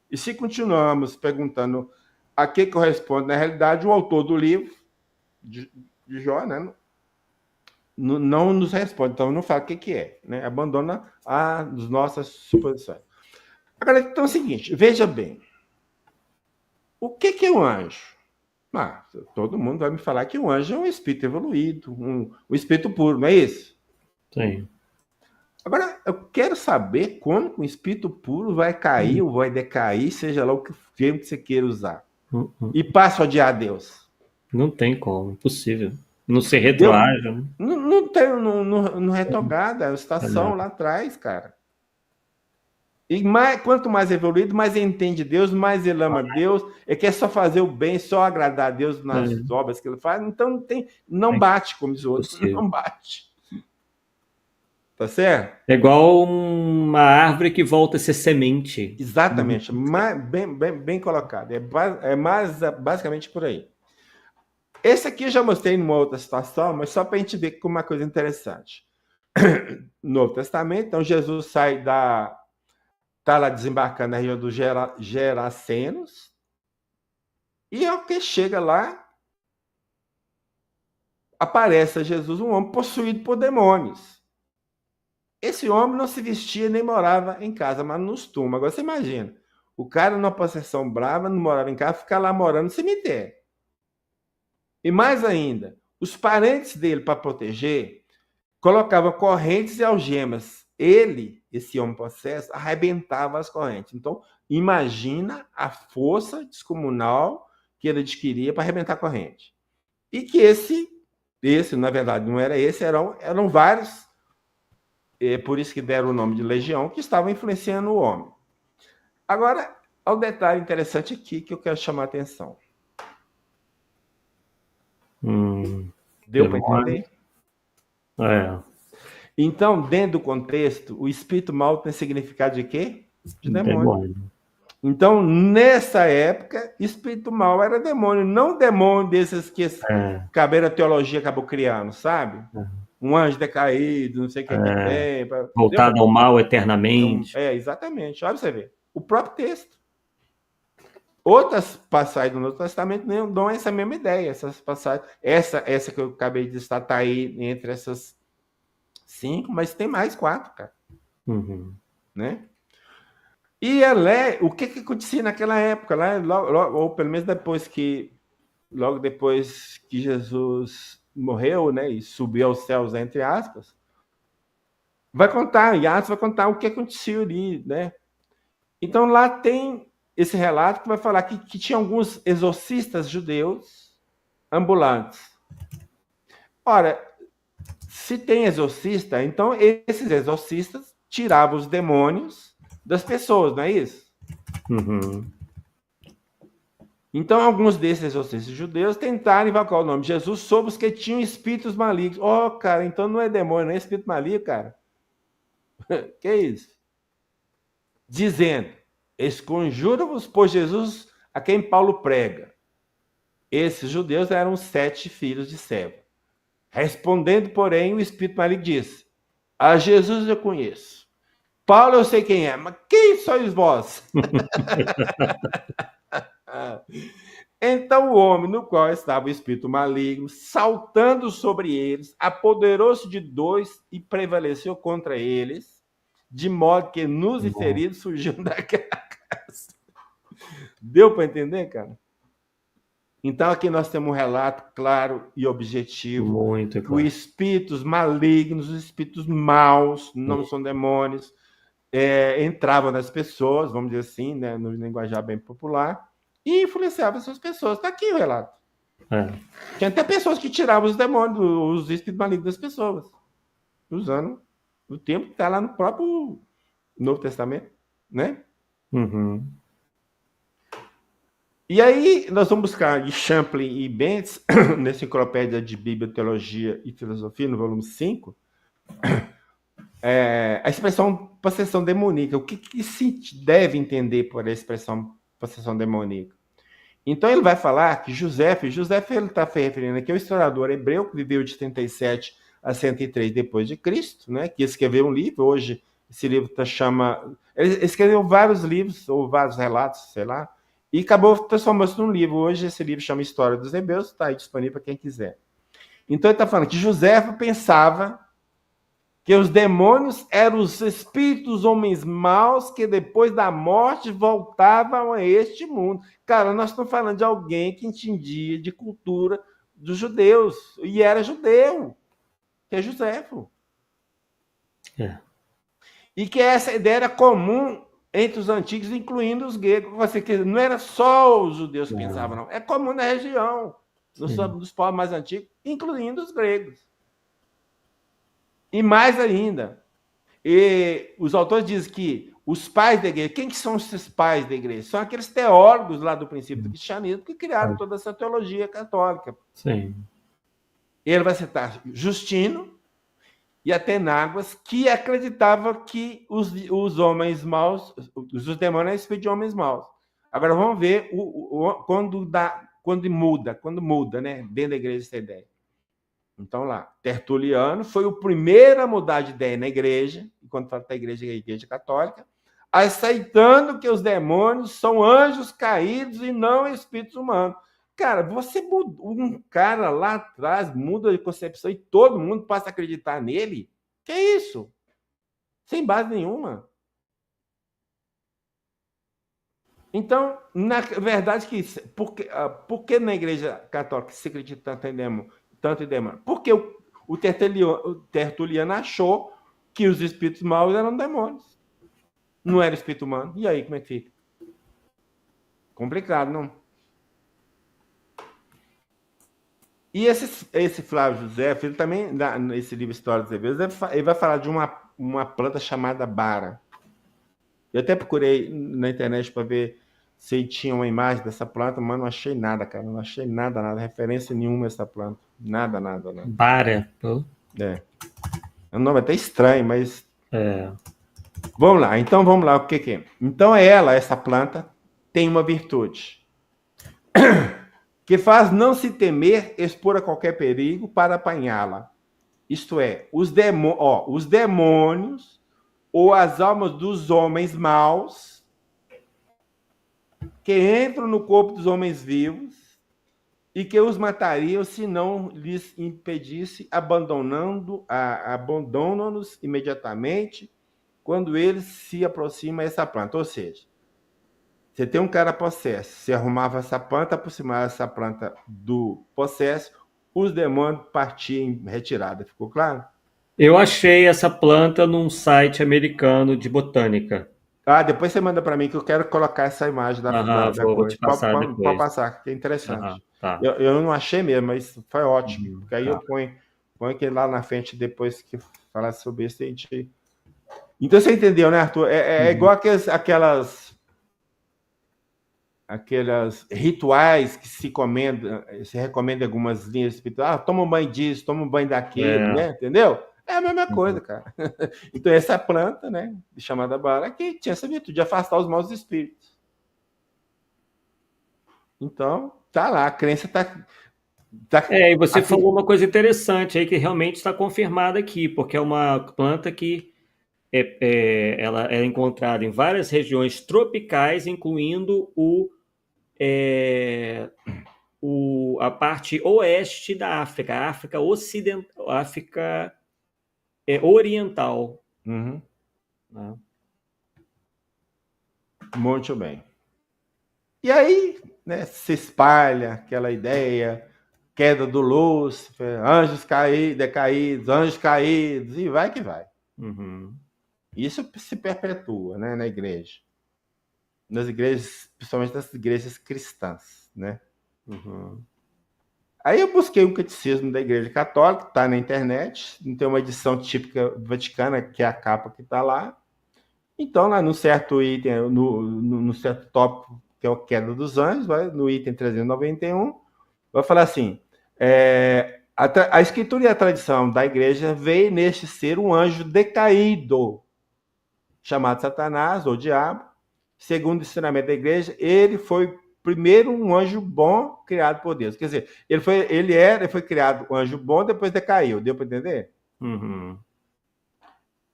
Speaker 2: E se continuamos perguntando a que corresponde, na realidade, o autor do livro, de Jó, né? Não nos responde, então não fala o que é, né? Abandona as nossas suposições. Agora, então é o seguinte, veja bem, o que é um anjo? Todo mundo vai me falar que um anjo é um espírito evoluído, um espírito puro, não é isso?
Speaker 1: Sim.
Speaker 2: Agora, eu quero saber como um espírito puro vai cair ou vai decair, seja lá o termo que você queira usar, e passa a odiar a Deus.
Speaker 1: Não tem como, impossível. Não ser retroágil.
Speaker 2: Não tem no retogada, a estação lá atrás, cara. E quanto mais evoluído, mais ele entende Deus, mais ele ama Deus, ele quer só fazer o bem, só agradar a Deus nas obras que ele faz, então não bate, como diz o outro, não bate. Tá certo?
Speaker 1: É igual uma árvore que volta a ser semente.
Speaker 2: Exatamente, bem colocado. É mais basicamente por aí. Esse aqui eu já mostrei numa outra situação, mas só para a gente ver como uma coisa interessante. No Novo Testamento, então Jesus sai está lá desembarcando na região dos Gerasenos, e ao que chega lá, aparece a Jesus um homem possuído por demônios. Esse homem não se vestia nem morava em casa, mas nos túmulos. Agora você imagina, o cara numa possessão brava, não morava em casa, fica lá morando no cemitério. E mais ainda, os parentes dele, para proteger, colocavam correntes e algemas. Ele, esse homem possesso, arrebentava as correntes. Então, imagina a força descomunal que ele adquiria para arrebentar a corrente. E que esse, na verdade, não era esse, eram vários, por isso que deram o nome de legião, que estavam influenciando o homem. Agora, há um detalhe interessante aqui que eu quero chamar a atenção. Deu para entender? Então, dentro do contexto, o espírito mau tem significado de quê? De demônio. Então, nessa época, espírito mau era demônio, não demônio desses que a teologia acabou criando, sabe? Um anjo decaído, não sei o que tem.
Speaker 1: Voltado ao mal eternamente.
Speaker 2: Exatamente. Olha pra você ver. O próprio texto. Outras passagens do Novo Testamento não dão essa mesma ideia. Essas passagens, essa que eu acabei de estar tá aí entre essas 5, mas tem mais 4, cara. Né? E o que acontecia naquela época, lá, ou pelo menos logo depois que Jesus morreu, né, e subiu aos céus, entre aspas, Atos vai contar o que aconteceu ali, né? Então lá tem esse relato que vai falar que tinha alguns exorcistas judeus ambulantes. Ora, se tem exorcista, então esses exorcistas tiravam os demônios das pessoas, não é isso? Então, alguns desses exorcistas judeus tentaram invocar o nome de Jesus sobre os que tinham espíritos malignos. Cara, então não é demônio, não é espírito maligno, cara. Que isso? Dizendo, esconjuro-vos por Jesus a quem Paulo prega. Esses judeus eram os 7 filhos de Seva. Respondendo, porém, o espírito maligno disse, a Jesus eu conheço. Paulo eu sei quem é, mas quem sois vós? Então o homem no qual estava o espírito maligno, saltando sobre eles, apoderou-se de 2 e prevaleceu contra eles, de modo que nus e feridos surgiram daquela casa. Deu para entender, cara? Então aqui nós temos um relato claro e objetivo.
Speaker 1: Muito claro.
Speaker 2: Os espíritos malignos, os espíritos maus, não são demônios, entravam nas pessoas, vamos dizer assim, né, no linguajar bem popular, e influenciava essas pessoas. Está aqui o relato. Tinha até pessoas que tiravam os demônios, os espíritos malignos das pessoas, usando o tempo que está lá no próprio Novo Testamento, né? E aí nós vamos buscar de Champlin e Bentz, na Enciclopédia de Bíblia, Teologia e Filosofia, no volume 5, a expressão possessão demoníaca. O que se deve entender por a expressão possessão demoníaca? Então ele vai falar que José ele está referindo aqui ao historiador hebreu que viveu de 37 a 103 depois de Cristo, né? Que escreveu um livro. Hoje esse livro ele escreveu vários livros ou vários relatos, sei lá, e acabou transformando-se num livro. Hoje esse livro chama História dos Hebreus, está aí disponível para quem quiser. Então ele está falando que José pensava que os demônios eram os espíritos homens maus que depois da morte voltavam a este mundo. Cara, nós estamos falando de alguém que entendia de cultura dos judeus, e era judeu, que é Joséfo. E que essa ideia era comum entre os antigos, incluindo os gregos. Não era só os judeus que pensavam, não. É comum na região, nos povos mais antigos, incluindo os gregos. E mais ainda, os autores dizem que os pais da igreja, quem que são esses pais da igreja? São aqueles teólogos lá do princípio do cristianismo que criaram toda essa teologia católica.
Speaker 1: Sim.
Speaker 2: Ele vai citar Justino e Atenágoras, que acreditava que os homens maus, os demônios eram espíritos de homens maus. Agora vamos ver quando muda, né, dentro da igreja essa ideia. Então lá, Tertuliano foi o primeiro a mudar de ideia na igreja, quando fala da igreja, é a igreja católica, aceitando que os demônios são anjos caídos e não espíritos humanos. Cara, um cara lá atrás muda de concepção e todo mundo passa a acreditar nele? Que é isso? Sem base nenhuma. Então, na verdade, por que na igreja católica se acredita tanto em demônio? Porque o Tertuliano achou que os espíritos maus eram demônios. Não era espírito humano. E aí, como é que fica? Complicado, não? E esse Flávio José, ele também, nesse livro História dos Hebreus, ele vai falar de uma planta chamada bara. Eu até procurei na internet para ver se tinha uma imagem dessa planta, mas não achei nada, cara. Não achei nada, referência nenhuma dessa planta. Nada.
Speaker 1: Bara.
Speaker 2: É um nome até estranho, mas... Vamos lá, o que é? Então essa planta, tem uma virtude que faz não se temer expor a qualquer perigo para apanhá-la. Isto é, os demônios ou as almas dos homens maus que entram no corpo dos homens vivos e que os matariam se não lhes impedisse, abandonando-nos imediatamente quando eles se aproximam dessa planta. Ou seja, você tem um cara possesso, você arrumava essa planta, aproximava essa planta do possesso, os demônios partiam em retirada. Ficou claro?
Speaker 1: Eu achei essa planta num site americano de botânica.
Speaker 2: Ah, depois você manda para mim que eu quero colocar essa imagem
Speaker 1: Aham,
Speaker 2: da
Speaker 1: vou te
Speaker 2: coisa.
Speaker 1: passar
Speaker 2: Pode
Speaker 1: depois.
Speaker 2: passar, que é interessante.
Speaker 1: Aham, tá.
Speaker 2: Eu não achei mesmo, mas foi ótimo. Porque aí eu
Speaker 1: Tá.
Speaker 2: ponho aquele lá na frente depois que falar sobre isso. A gente... Então você entendeu, né, Arthur? É igual aquelas rituais que se recomenda em algumas linhas espirituais. Ah, toma um banho disso, toma um banho daquele,
Speaker 1: É.
Speaker 2: né? Entendeu? É a mesma
Speaker 1: Uhum.
Speaker 2: coisa, cara. Então, essa planta, né, chamada bala, que tinha essa virtude de afastar os maus espíritos. Então, tá lá, a crença
Speaker 1: E você
Speaker 2: assim,
Speaker 1: falou uma coisa interessante aí que realmente está confirmada aqui, porque é uma planta que ela é encontrada em várias regiões tropicais, incluindo é, a parte oeste da África, a África Ocidental, África Oriental.
Speaker 2: uhum,
Speaker 1: Né?
Speaker 2: muito bem. E aí, né, se espalha aquela ideia, queda do Lúcifer, anjos decaídos, anjos caídos, e vai que vai.
Speaker 1: Uhum.
Speaker 2: Isso se perpetua, né, na igreja. Nas igrejas, principalmente nas igrejas cristãs, né?
Speaker 1: Uhum.
Speaker 2: Aí eu busquei um catecismo da Igreja Católica, está na internet, tem uma edição típica vaticana, que é a capa que está lá. Então, lá no certo item, no certo tópico, que é a queda dos anjos, no item 391, vai falar assim: a escritura e a tradição da igreja vê neste ser um anjo decaído, chamado Satanás ou Diabo. Segundo o ensinamento da igreja, ele foi primeiro um anjo bom criado por Deus. Quer dizer, ele foi criado um anjo bom, depois decaiu. Deu para entender?
Speaker 1: Uhum.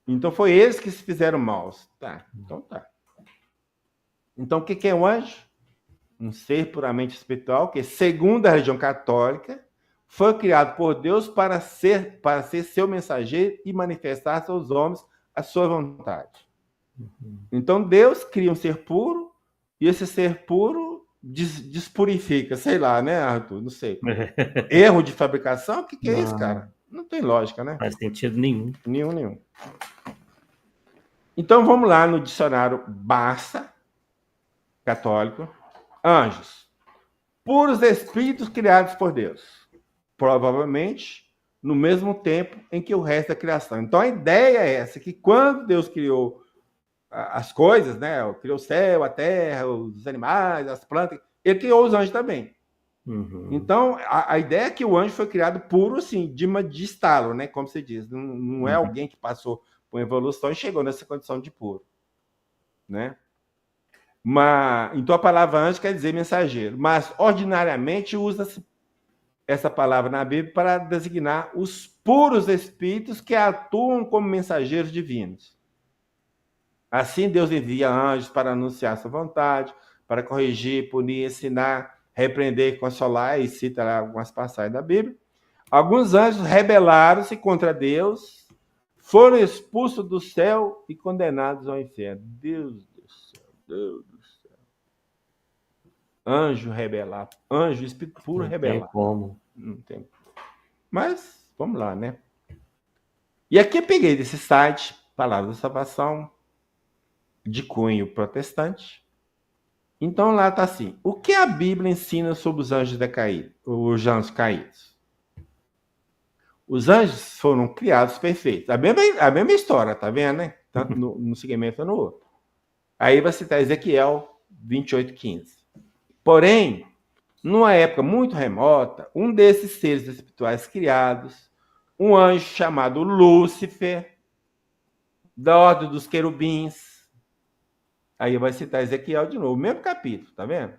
Speaker 2: Então foi eles que se fizeram maus. Tá, então tá. Então o que é um anjo? Um ser puramente espiritual que, segundo a religião católica, foi criado por Deus para ser seu mensageiro e manifestar aos homens a sua vontade. Então Deus cria um ser puro e esse ser puro despurifica, sei lá, né, Arthur? Não sei. Erro de fabricação? O que é isso,
Speaker 1: Não
Speaker 2: cara? Não tem lógica, né?
Speaker 1: faz sentido nenhum.
Speaker 2: Nenhum. Então vamos lá no dicionário Barça, católico. Anjos. Puros espíritos criados por Deus. Provavelmente no mesmo tempo em que o resto da criação. Então a ideia é essa, que quando Deus criou as coisas, né? Criou o céu, a terra, os animais, as plantas, ele criou os anjos também.
Speaker 1: Uhum.
Speaker 2: Então, a ideia é que o anjo foi criado puro, assim, de estalo, né? Como você diz. Não é alguém que passou por evolução e chegou nessa condição de puro, né? Então, a palavra anjo quer dizer mensageiro, mas ordinariamente usa-se essa palavra na Bíblia para designar os puros espíritos que atuam como mensageiros divinos. Assim, Deus envia anjos para anunciar sua vontade, para corrigir, punir, ensinar, repreender, consolar, e cita lá algumas passagens da Bíblia. Alguns anjos rebelaram-se contra Deus, foram expulsos do céu e condenados ao inferno. Deus do céu, Deus do céu. Anjo rebelar, anjo, espírito puro
Speaker 1: Não tem
Speaker 2: rebelar.
Speaker 1: como.
Speaker 2: Não tem. Mas, vamos lá, né? E aqui eu peguei desse site, Palavra da Salvação, de cunho protestante. Então lá está assim: o que a Bíblia ensina sobre os anjos decaídos, os anjos caídos? Os anjos foram criados perfeitos. A mesma história, tá vendo, né? Tanto no segmento ou no outro. Aí vai citar Ezequiel 28:15. Porém, numa época muito remota, um desses seres espirituais criados, um anjo chamado Lúcifer, da ordem dos querubins, Aí vai citar Ezequiel de novo, mesmo capítulo, tá vendo?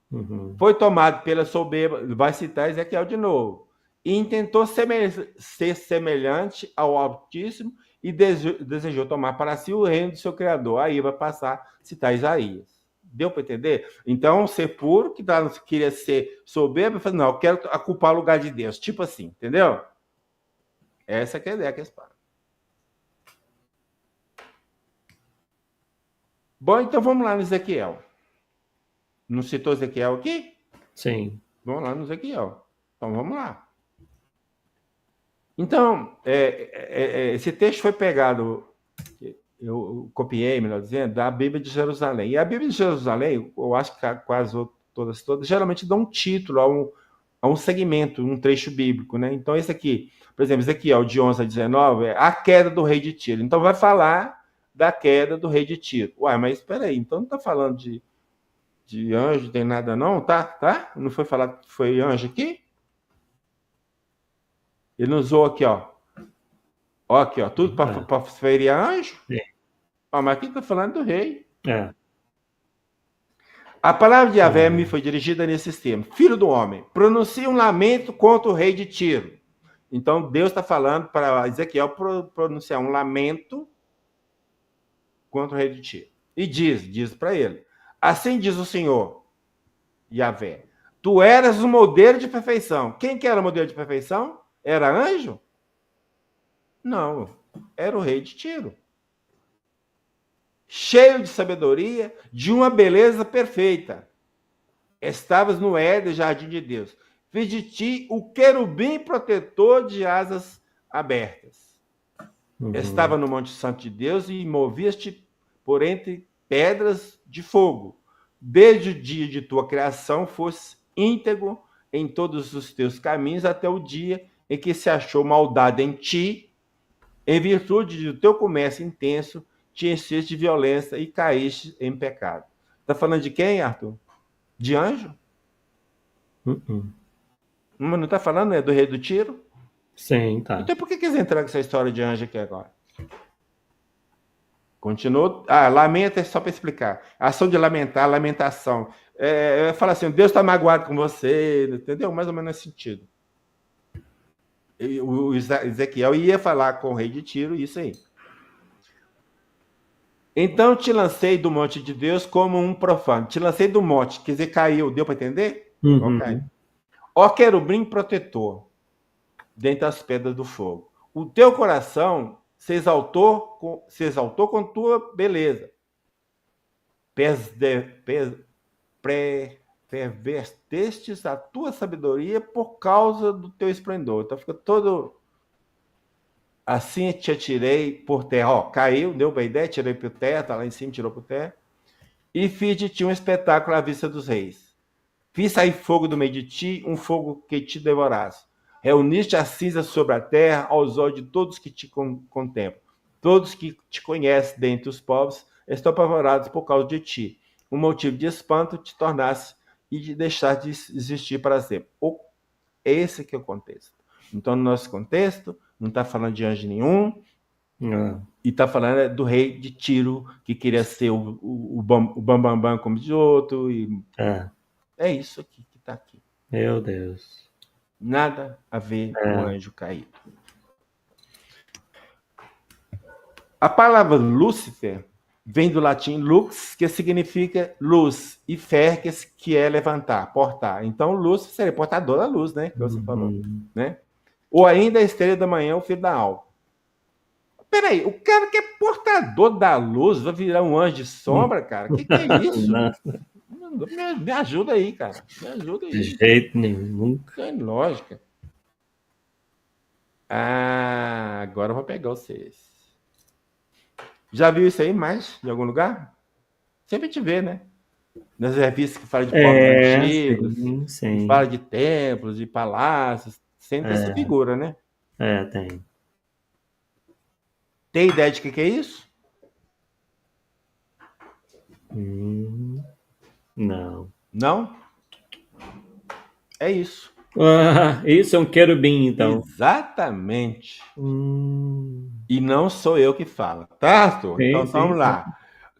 Speaker 1: Uhum.
Speaker 2: Foi tomado pela soberba, vai citar Ezequiel de novo. E intentou ser semelhante ao Altíssimo e desejou tomar para si o reino do seu Criador. Aí vai passar a citar Isaías. Deu para entender? Então, ser puro, que queria ser soberbo, falou, não, eu quero ocupar o lugar de Deus. Tipo assim, entendeu? Essa que é a ideia que eles falam. Bom, então vamos lá no Ezequiel. Não citou Ezequiel aqui?
Speaker 1: Sim.
Speaker 2: Vamos lá no Ezequiel. Então vamos lá. Então, esse texto foi pegado, eu copiei, melhor dizendo, da Bíblia de Jerusalém. E a Bíblia de Jerusalém, eu acho que quase todas, geralmente dão um título a um segmento, um trecho bíblico, né? Então, esse aqui, por exemplo, Ezequiel de 11 a 19, é a queda do rei de Tiro. Então, vai falar da queda do rei de Tiro. Uai, mas espera aí, então não está falando de anjo, tem nada não, tá? Não foi falar que foi anjo aqui? Ele não usou aqui, ó. Ó, aqui, ó, tudo para ferir anjo. Ó, mas aqui está falando do rei. A palavra de Yahvé me foi dirigida nesses termos. Filho do homem, pronuncia um lamento contra o rei de Tiro. Então, Deus está falando para Ezequiel pronunciar um lamento contra o rei de Tiro. E diz para ele, assim diz o Senhor, Yahvé, tu eras um modelo de perfeição. Quem que era o modelo de perfeição? Era anjo? Não, era o rei de Tiro. Cheio de sabedoria, de uma beleza perfeita. Estavas no Éden, jardim de Deus. Fiz de ti o querubim protetor de asas abertas. Uhum. Estava no Monte Santo de Deus e movias-te por entre pedras de fogo. Desde o dia de tua criação, fosse íntegro em todos os teus caminhos, até o dia em que se achou maldade em ti, em virtude do teu comércio intenso, te encheste de violência e caíste em pecado. Está falando de quem, Arthur? De anjo? Mas não está falando, né, do rei do Tiro?
Speaker 1: Sim, tá.
Speaker 2: Então por que eles entraram com essa história de anjo aqui agora? Continuou. Lamenta é só para explicar. Ação de lamentar, lamentação. Fala assim, Deus está magoado com você, entendeu? Mais ou menos nesse sentido. O Ezequiel ia falar com o rei de Tiro, isso aí. Então te lancei do monte de Deus como um profano. Te lancei do monte, quer dizer, caiu. Deu para entender?
Speaker 1: Uhum.
Speaker 2: Okay. Ó querubim protetor, dentre as pedras do fogo. O teu coração se exaltou com tua beleza. Pervertestes a tua sabedoria por causa do teu esplendor. Então fica todo... Assim te atirei por terra. Ó, caiu, deu para ideia, tirei por terra, tá lá em cima, tirou por terra. E fiz de ti um espetáculo à vista dos reis. Fiz sair fogo do meio de ti, um fogo que te devorasse. Reuniste a cinza sobre a terra aos olhos de todos que te contemplam. Todos que te conhecem dentre os povos estão apavorados por causa de ti. Um motivo de espanto te tornasse e de deixar de existir para sempre. Esse que é o contexto. Então, no nosso contexto, não está falando de anjo nenhum, e está falando do rei de Tiro, que queria ser o bambambam como de outro. É isso aqui que está aqui.
Speaker 1: Meu Deus.
Speaker 2: Nada a ver com o anjo caído. A palavra Lúcifer vem do latim lux, que significa luz, e ferques, que é levantar, portar. Então, Lúcifer seria portador da luz, né? Que você falou, né? Ou ainda a estrela da manhã, o filho da alva. Peraí, o cara que é portador da luz vai virar um anjo de sombra, cara? Que é isso? Me ajuda aí, cara. Me ajuda aí.
Speaker 1: De jeito nenhum.
Speaker 2: Tem lógica. Agora eu vou pegar vocês. Já viu isso aí mais em algum lugar? Sempre te vê, né? Nas revistas que falam de povos antigos,
Speaker 1: sim.
Speaker 2: que falam de templos, de palácios, sempre essa figura, né?
Speaker 1: Tem.
Speaker 2: Tem ideia de que é isso?
Speaker 1: Não.
Speaker 2: Não? É isso.
Speaker 1: Isso é um querubim, então.
Speaker 2: Exatamente. E não sou eu que falo, tá, Arthur? Então vamos lá.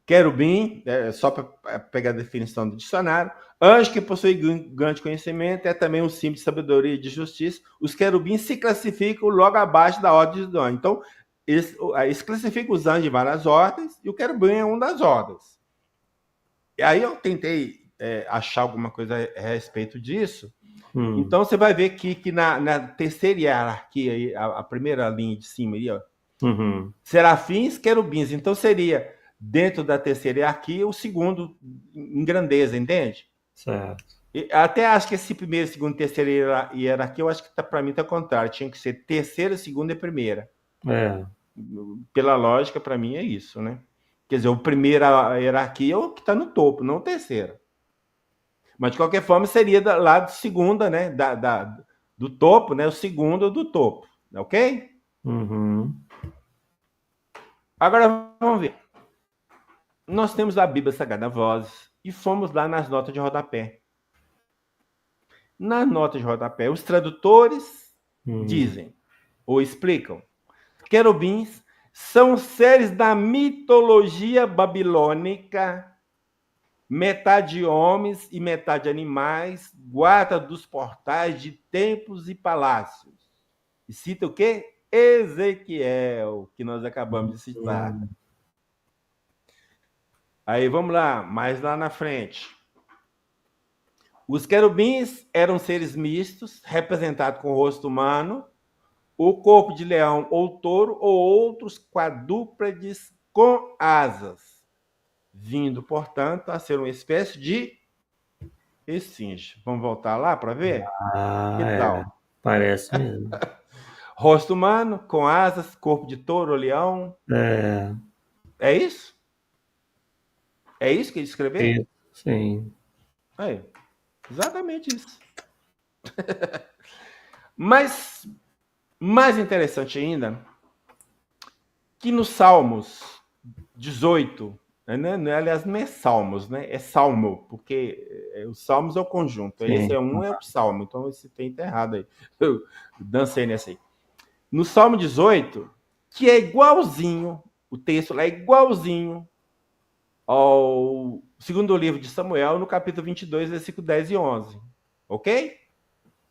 Speaker 2: Querubim, só para pegar a definição do dicionário, anjo que possui grande conhecimento, é também um símbolo de sabedoria e de justiça. Os querubins se classificam logo abaixo da ordem dos anjos. Então, eles classificam os anjos em várias ordens, e o querubim é uma das ordens. E aí eu tentei achar alguma coisa a respeito disso. Então, você vai ver que na terceira hierarquia, a primeira linha de cima, aí, ó, serafins, querubins. Então, seria, dentro da terceira hierarquia, o segundo em grandeza, entende?
Speaker 1: Certo.
Speaker 2: Até acho que esse primeiro, segundo, terceira hierarquia, eu acho que para mim está ao contrário. Tinha que ser terceira, segunda e primeira. Pela lógica, para mim, é isso, né? Quer dizer, o primeira hierarquia é o que está no topo, não o terceiro. Mas, de qualquer forma, seria lá de segunda, né? Do topo, né? O segundo do topo, ok? Agora, vamos ver. Nós temos a Bíblia Sagrada Vozes e fomos lá nas notas de rodapé. Nas notas de rodapé, os tradutores dizem, ou explicam, querubins são seres da mitologia babilônica, metade homens e metade animais, guarda dos portais de templos e palácios. E cita o quê? Ezequiel, que nós acabamos de citar. Aí vamos lá, mais lá na frente. Os querubins eram seres mistos, representados com o rosto humano, o corpo de leão ou touro, ou outros quadrúpedes com asas, vindo, portanto, a ser uma espécie de esfinge. Vamos voltar lá para ver? Que tal?
Speaker 1: Parece mesmo.
Speaker 2: Rosto humano, com asas, corpo de touro ou leão. É isso? É isso que ele escreveu?
Speaker 1: Sim.
Speaker 2: Exatamente isso. Mas, mais interessante ainda, que nos Salmos 18, aliás, não é Salmos, né? É Salmo, porque os Salmos é o conjunto. Sim. Esse é o Salmo, então esse tem errado aí. Eu dancei nessa aí. No Salmo 18, que é igualzinho, o texto lá é igualzinho ao segundo livro de Samuel, no capítulo 22, versículo 10 e 11. Ok?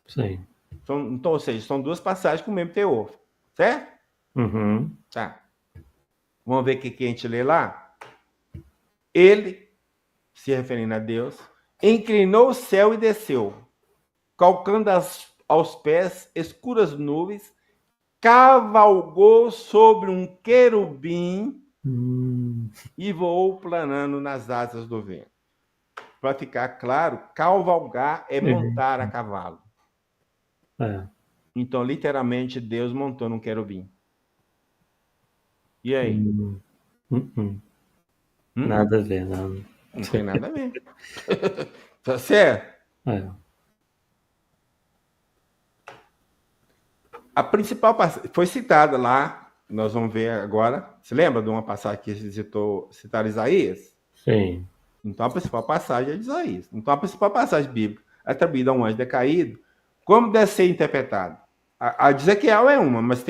Speaker 1: Sim.
Speaker 2: Então, ou seja, são duas passagens com o mesmo teor. Certo? Tá. Vamos ver o que a gente lê lá? Ele, se referindo a Deus, inclinou o céu e desceu, calcando aos pés escuras nuvens, cavalgou sobre um querubim e voou planando nas asas do vento. Para ficar claro, cavalgar é montar a cavalo. Então, literalmente, Deus montou num querubim. E aí?
Speaker 1: Nada a ver, não.
Speaker 2: Não tem nada a ver. Tá certo? A principal passagem foi citada lá, nós vamos ver agora. Você lembra de uma passagem que citaram Isaías?
Speaker 1: Sim.
Speaker 2: Então, a principal passagem é de Isaías. Então, a principal passagem bíblica atribuída a um anjo decaído, como deve ser interpretado? A de Ezequiel é uma, mas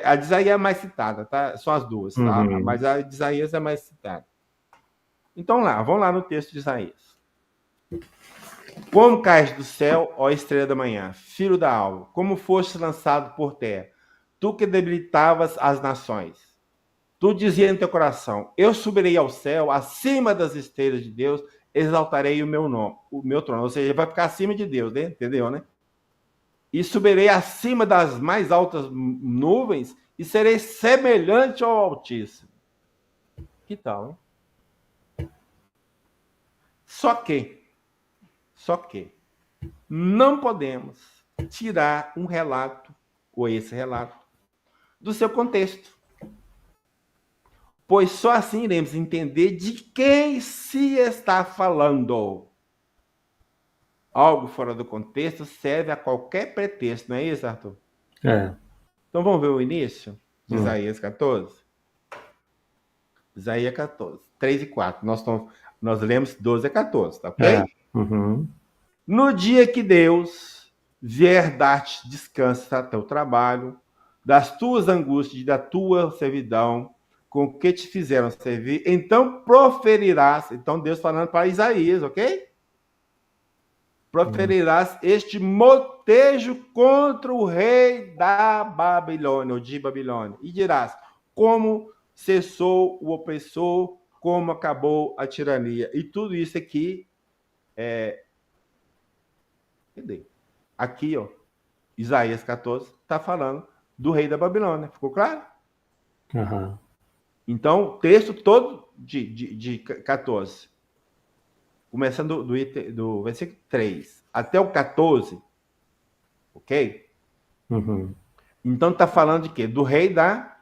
Speaker 2: a de Isaías é mais citada, tá? São as duas, tá? Mas a de Isaías é mais citada. Então, vamos lá no texto de Isaías. Como caíste do céu, ó estrela da manhã, filho da alva, como foste lançado por terra, tu que debilitavas as nações. Tu dizia no teu coração, eu subirei ao céu, acima das estrelas de Deus, exaltarei o meu nome, o meu trono. Ou seja, vai ficar acima de Deus, né? Entendeu, né? E subirei acima das mais altas nuvens e serei semelhante ao Altíssimo. Que tal, hein? Só que não podemos tirar um relato, ou esse relato, do seu contexto. Pois só assim iremos entender de quem se está falando. Algo fora do contexto serve a qualquer pretexto, não é isso, Arthur? Então vamos ver o início de Isaías 14? Isaías 14, 3 e 4. Nós lemos 12 a 14, tá ok? No dia que Deus vier dar-te descanso a teu trabalho, das tuas angústias e da tua servidão, com que te fizeram servir, então proferirás. Então Deus falando para Isaías, ok? Proferirás este motejo contra o rei da Babilônia, ou de Babilônia, e dirás: como cessou o opressor, como acabou a tirania. E tudo isso aqui cadê? Aqui, ó, Isaías 14 está falando do rei da Babilônia. Ficou claro?
Speaker 1: Uhum.
Speaker 2: Então, o texto todo de 14, começando do versículo 3 até o 14, ok?
Speaker 1: Uhum.
Speaker 2: Então, está falando de quê? Do rei da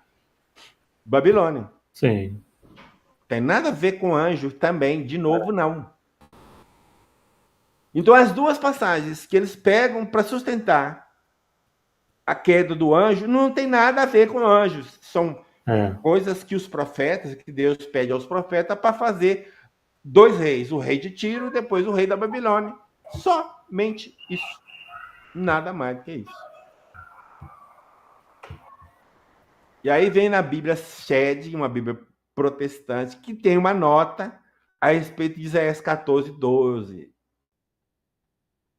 Speaker 2: Babilônia.
Speaker 1: Sim.
Speaker 2: Tem nada a ver com anjo também, de novo, não. Então, as duas passagens que eles pegam para sustentar a queda do anjo não tem nada a ver com anjos. São coisas que os profetas, que Deus pede aos profetas para fazer dois reis, o rei de Tiro e depois o rei da Babilônia. Somente isso. Nada mais do que isso. E aí vem na Bíblia Shed, uma Bíblia protestante, que tem uma nota a respeito de Isaías 14, 12.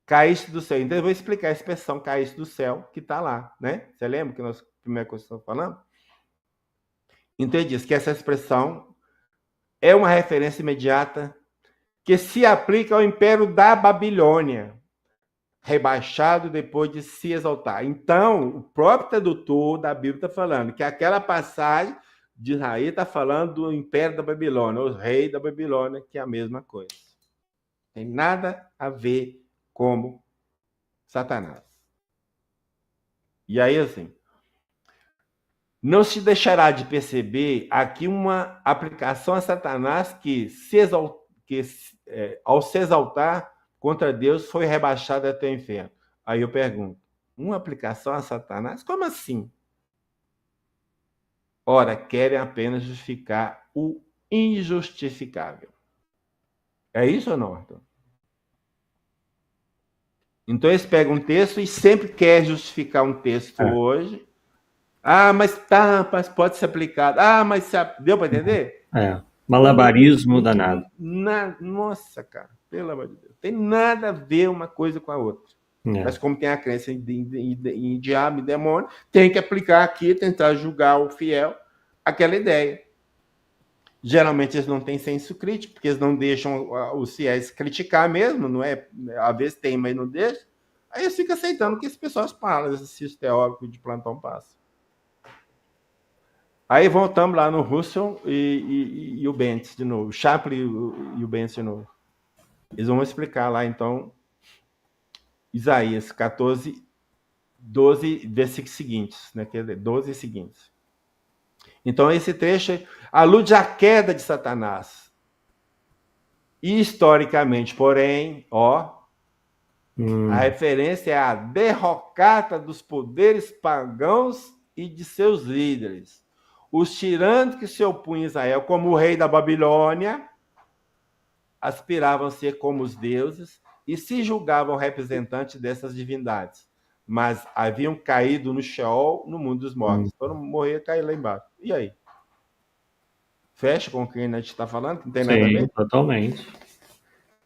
Speaker 2: Caíste do céu. Então eu vou explicar a expressão caíste do céu, que está lá, né? Você lembra que nós, primeira coisa que estamos falando? Então ele diz que essa expressão é uma referência imediata que se aplica ao império da Babilônia, rebaixado depois de se exaltar. Então, o próprio tradutor da Bíblia está falando que aquela passagem de Israel está falando do império da Babilônia, o rei da Babilônia, que é a mesma coisa. Tem nada a ver com Satanás. E aí, assim, não se deixará de perceber aqui uma aplicação a Satanás que, ao se exaltar contra Deus, foi rebaixado até o inferno. Aí eu pergunto, uma aplicação a Satanás? Como assim? Ora, querem apenas justificar o injustificável. É isso ou não, Arthur? Então eles pegam um texto e sempre querem justificar um texto hoje. Ah, mas pode ser aplicado. Ah, mas deu para entender?
Speaker 1: Malabarismo danado.
Speaker 2: Nossa, cara, pelo amor de Deus. Tem nada a ver uma coisa com a outra. Mas como tem a crença em diabo e demônio, tem que aplicar aqui, tentar julgar o fiel aquela ideia. Geralmente eles não têm senso crítico, porque eles não deixam os fiéis criticar mesmo, não é? Às vezes tem, mas não deixa. Aí eles ficam aceitando o que as pessoas falam, exercício teórico de plantão passa. Aí voltamos lá no Russell e o Bentz de novo, o Shapley e o Bentz de novo. Eles vão explicar lá, então, Isaías 14, 12, versículos seguintes, né? Quer dizer, 12 seguintes. Então, esse trecho alude à queda de Satanás. Historicamente, porém, a referência é a derrocata dos poderes pagãos e de seus líderes. Os tiranos que se opunham a Israel, como o rei da Babilônia, aspiravam a ser como os deuses e se julgavam representantes dessas divindades, mas haviam caído no Sheol, no mundo dos mortos. Quando morrer, cair lá embaixo. E aí? Fecha com quem a gente está falando, que não tem nada a ver?
Speaker 1: Totalmente.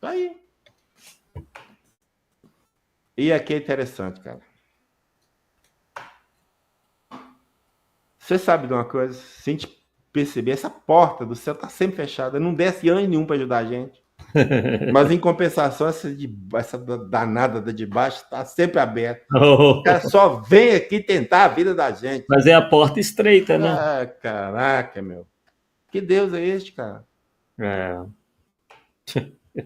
Speaker 2: Tá aí. E aqui é interessante, cara. Você sabe de uma coisa? Se a gente perceber, essa porta do céu está sempre fechada, não desce anjo nenhum para ajudar a gente. Mas em compensação, essa danada da de baixo está sempre aberta. O cara só vem aqui tentar a vida da gente.
Speaker 1: Mas é a porta estreita, né?
Speaker 2: Ah, caraca, meu. Que Deus é este, cara?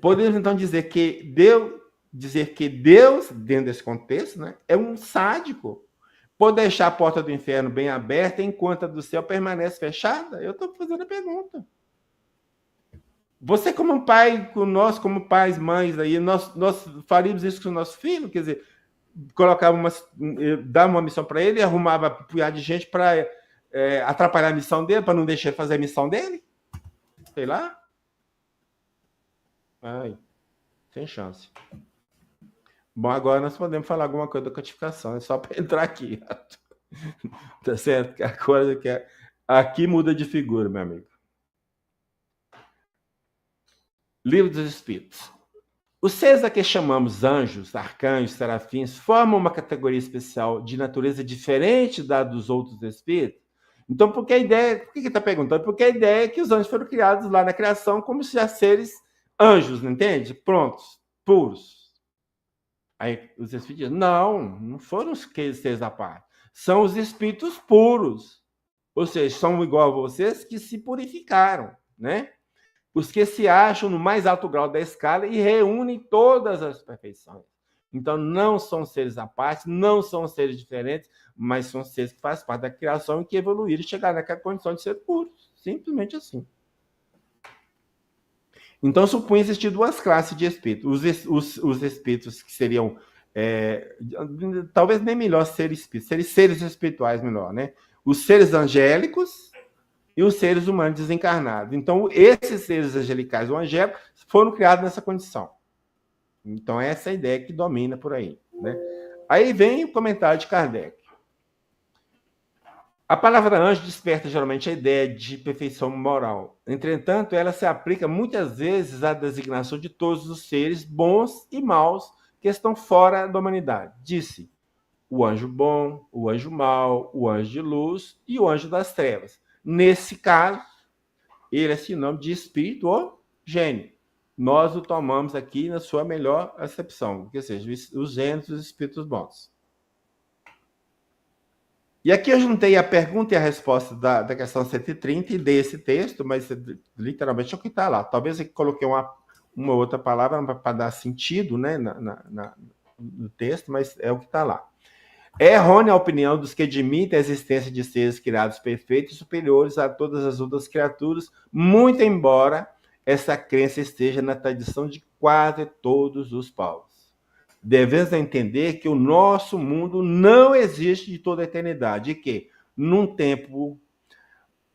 Speaker 2: Podemos então dizer que Deus, dentro desse contexto, né, é um sádico. Por deixar a porta do inferno bem aberta enquanto a do céu permanece fechada? Eu estou fazendo a pergunta. Você, como pai, nós, como pais, mães, aí, nós faríamos isso com o nosso filho? Quer dizer, dava uma missão para ele e arrumava um punhado de gente para atrapalhar a missão dele, para não deixar ele fazer a missão dele? Sei lá. Ai, sem chance. Bom, agora nós podemos falar alguma coisa da codificação, é só para entrar aqui. Tá certo? Que a coisa que Aqui muda de figura, meu amigo. Livro dos Espíritos. Os seres a que chamamos anjos, arcanjos, serafins, formam uma categoria especial de natureza diferente da dos outros espíritos? Então, porque a ideia... Por que está perguntando? Porque a ideia é que os anjos foram criados lá na criação como se já seres anjos, não entende? Prontos, puros. Aí os espíritos dizem, não foram os seres à parte. São os espíritos puros. Ou seja, são igual a vocês que se purificaram, né? Os que se acham no mais alto grau da escala e reúnem todas as perfeições. Então, não são seres à parte, não são seres diferentes, mas são seres que fazem parte da criação e que evoluíram e chegaram naquela condição de ser puros. Simplesmente assim. Então, supõe existir duas classes de espíritos. Os espíritos que seriam, talvez nem melhor seres espíritos, seres espirituais melhor, né? Os seres angélicos e os seres humanos desencarnados. Então, esses seres angelicais ou angélicos foram criados nessa condição. Então, essa é a ideia que domina por aí, né? Aí vem o comentário de Kardec. A palavra anjo desperta geralmente a ideia de perfeição moral. Entretanto, ela se aplica muitas vezes à designação de todos os seres bons e maus que estão fora da humanidade. Disse o anjo bom, o anjo mau, o anjo de luz e o anjo das trevas. Nesse caso, ele é sinônimo de espírito ou gênio. Nós o tomamos aqui na sua melhor acepção, que seja, os gênios dos espíritos bons. E aqui eu juntei a pergunta e a resposta da questão 130 e desse texto, mas literalmente é o que está lá. Talvez eu coloquei uma outra palavra para dar sentido, né, no texto, mas é o que está lá. É errônea a opinião dos que admitem a existência de seres criados perfeitos e superiores a todas as outras criaturas, muito embora essa crença esteja na tradição de quase todos os povos. Devemos entender que o nosso mundo não existe de toda a eternidade, e que, num tempo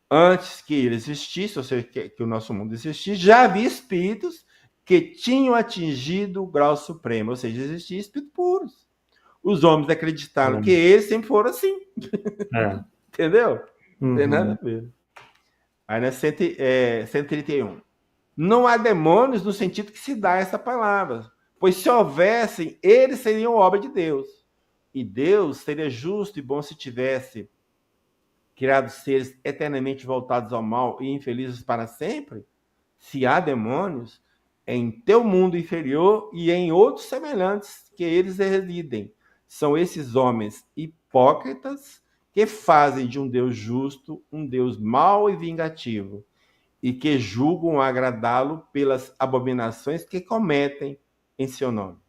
Speaker 2: antes que ele existisse, ou seja, que o nosso mundo existisse, já havia espíritos que tinham atingido o grau supremo, ou seja, existiam espíritos puros. Os homens acreditaram que eles sempre foram assim. Entendeu? Não tem nada a ver. Aí na 131. Não há demônios no sentido que se dá essa palavra, pois se houvessem, eles seriam obra de Deus. E Deus seria justo e bom se tivesse criado seres eternamente voltados ao mal e infelizes para sempre? Se há demônios, é em teu mundo inferior e em outros semelhantes que eles residem. São esses homens hipócritas que fazem de um Deus justo um Deus mau e vingativo, e que julgam agradá-lo pelas abominações que cometem em seu nome.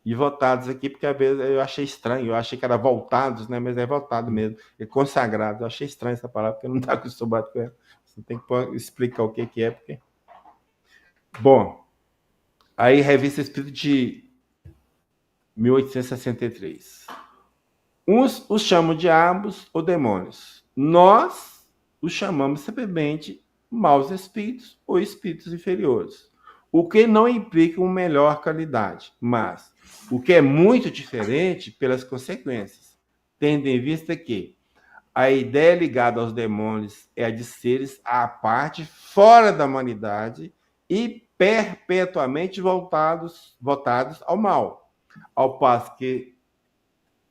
Speaker 2: E votados aqui, porque às vezes eu achei estranho, eu achei que era voltados, né? Mas é voltado mesmo, é consagrado. Eu achei estranho essa palavra, porque eu não estou acostumado com ela. Você tem que explicar o que é, porque... Bom, aí Revista Espírita de 1863. Uns os chamam diabos ou demônios. Nós os chamamos simplesmente maus espíritos ou espíritos inferiores. O que não implica uma melhor qualidade, mas o que é muito diferente pelas consequências, tendo em vista que a ideia ligada aos demônios é a de seres à parte, fora da humanidade e perpetuamente voltados ao mal, ao passo que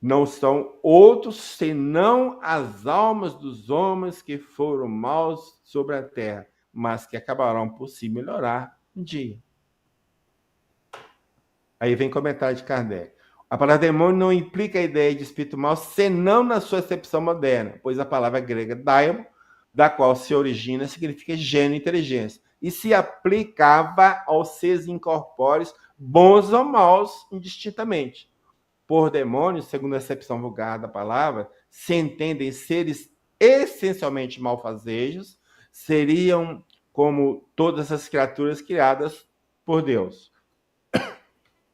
Speaker 2: não são outros senão as almas dos homens que foram maus sobre a terra, mas que acabarão por se melhorar um dia. Aí vem comentário de Kardec. A palavra demônio não implica a ideia de espírito mau, senão na sua acepção moderna, pois a palavra grega daimon, da qual se origina, significa gênio e inteligência, e se aplicava aos seres incorpóreos, bons ou maus, indistintamente. Por demônios, segundo a acepção vulgar da palavra, se entendem seres essencialmente malfazejos, seriam como todas as criaturas criadas por Deus.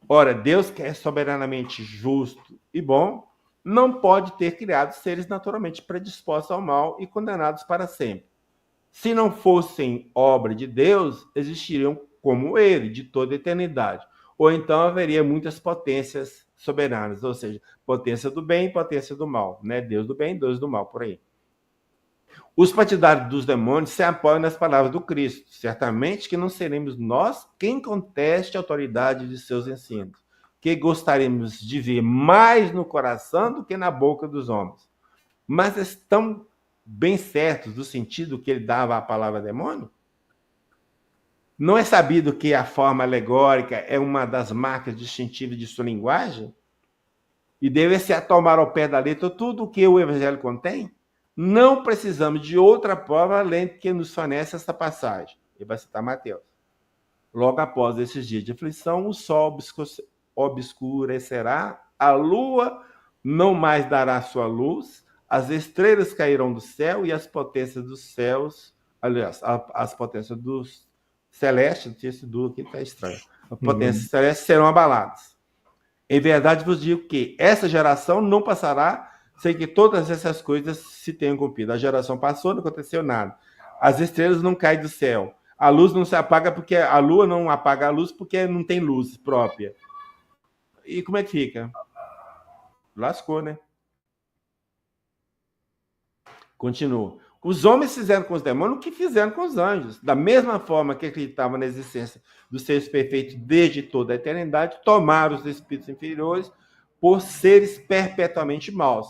Speaker 2: Ora, Deus, que é soberanamente justo e bom, não pode ter criado seres naturalmente predispostos ao mal e condenados para sempre. Se não fossem obra de Deus, existiriam como ele, de toda a eternidade. Ou então haveria muitas potências soberanas, ou seja, potência do bem e potência do mal, né? Deus do bem, Deus do mal, por aí. Os partidários dos demônios se apoiam nas palavras do Cristo. Certamente que não seremos nós quem conteste a autoridade de seus ensinos, que gostaríamos de ver mais no coração do que na boca dos homens. Mas estão bem certos do sentido que ele dava à palavra demônio? Não é sabido que a forma alegórica é uma das marcas distintivas de sua linguagem? E deve-se tomar ao pé da letra tudo o que o Evangelho contém? Não precisamos de outra prova além do que nos fornece essa passagem. Ele vai citar Mateus. Logo após esses dias de aflição, o sol obscurecerá, a lua não mais dará sua luz, as estrelas cairão do céu e as potências dos céus, aliás, as potências dos celestes, o texto do aqui está estranho, as potências celestes serão abaladas. Em verdade vos digo que essa geração não passará sem que todas essas coisas se tenham cumprido. A geração passou, não aconteceu nada. As estrelas não caem do céu. A luz não se apaga porque a lua não apaga a luz porque não tem luz própria. E como é que fica? Lascou, né? Continua. Os homens fizeram com os demônios o que fizeram com os anjos. Da mesma forma que acreditavam na existência dos seres perfeitos desde toda a eternidade, tomaram os espíritos inferiores por seres perpetuamente maus.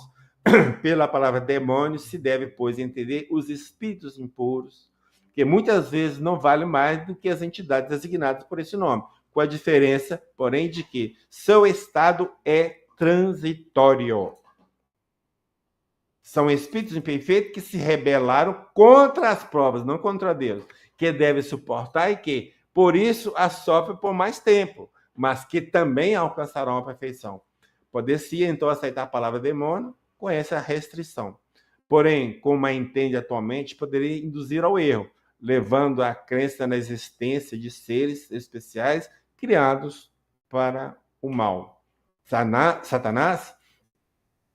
Speaker 2: Pela palavra demônio se deve, pois, entender os espíritos impuros, que muitas vezes não valem mais do que as entidades designadas por esse nome, com a diferença, porém, de que seu estado é transitório. São espíritos imperfeitos que se rebelaram contra as provas, não contra Deus, que devem suportar e que, por isso, as sofrem por mais tempo, mas que também alcançarão a perfeição. Poder-se, então, aceitar a palavra demônio com essa restrição. Porém, como a entende atualmente, poderia induzir ao erro, levando à crença na existência de seres especiais criados para o mal. Satanás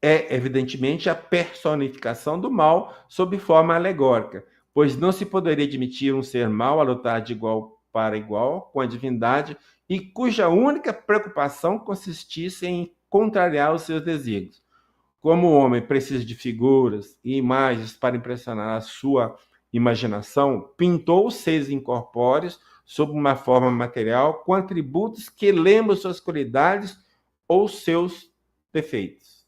Speaker 2: é, evidentemente, a personificação do mal sob forma alegórica, pois não se poderia admitir um ser mau a lutar de igual para igual com a divindade e cuja única preocupação consistisse em contrariar os seus desígnios. Como o homem precisa de figuras e imagens para impressionar a sua imaginação, pintou os seres incorpóreos sob uma forma material com atributos que lembram suas qualidades ou seus defeitos.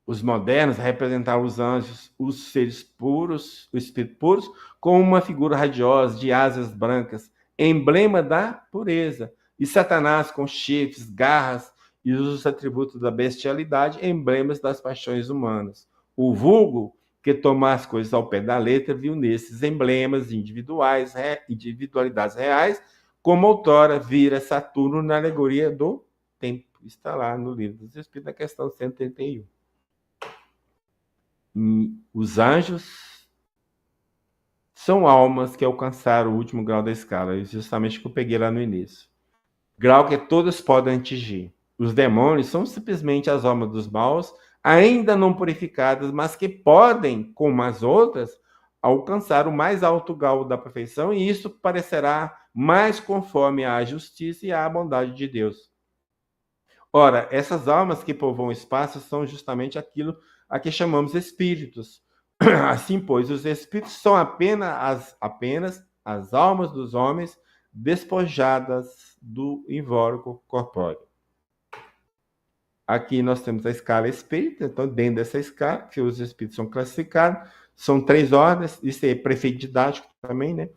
Speaker 2: Os modernos representaram os anjos, os seres puros, os espíritos puros, com uma figura radiosa de asas brancas, emblema da pureza, e Satanás com chifres, garras e os atributos da bestialidade, emblemas das paixões humanas. O vulgo, que toma as coisas ao pé da letra, viu nesses emblemas individualidades reais, como outrora vira Saturno na alegoria do tempo. Está lá no Livro dos Espíritos, na questão 131. Os anjos são almas que alcançaram o último grau da escala, justamente que eu peguei lá no início. Grau que todos podem atingir. Os demônios são simplesmente as almas dos maus, ainda não purificadas, mas que podem, como as outras, alcançar o mais alto grau da perfeição, e isso parecerá mais conforme à justiça e à bondade de Deus. Ora, essas almas que povoam o espaço são justamente aquilo a que chamamos espíritos. Assim, pois, os espíritos são apenas as almas dos homens despojadas do invólucro corpóreo. Aqui nós temos a escala espírita, então dentro dessa escala, que os espíritos são classificados, são 3 ordens, isso é prefeito didático também, né?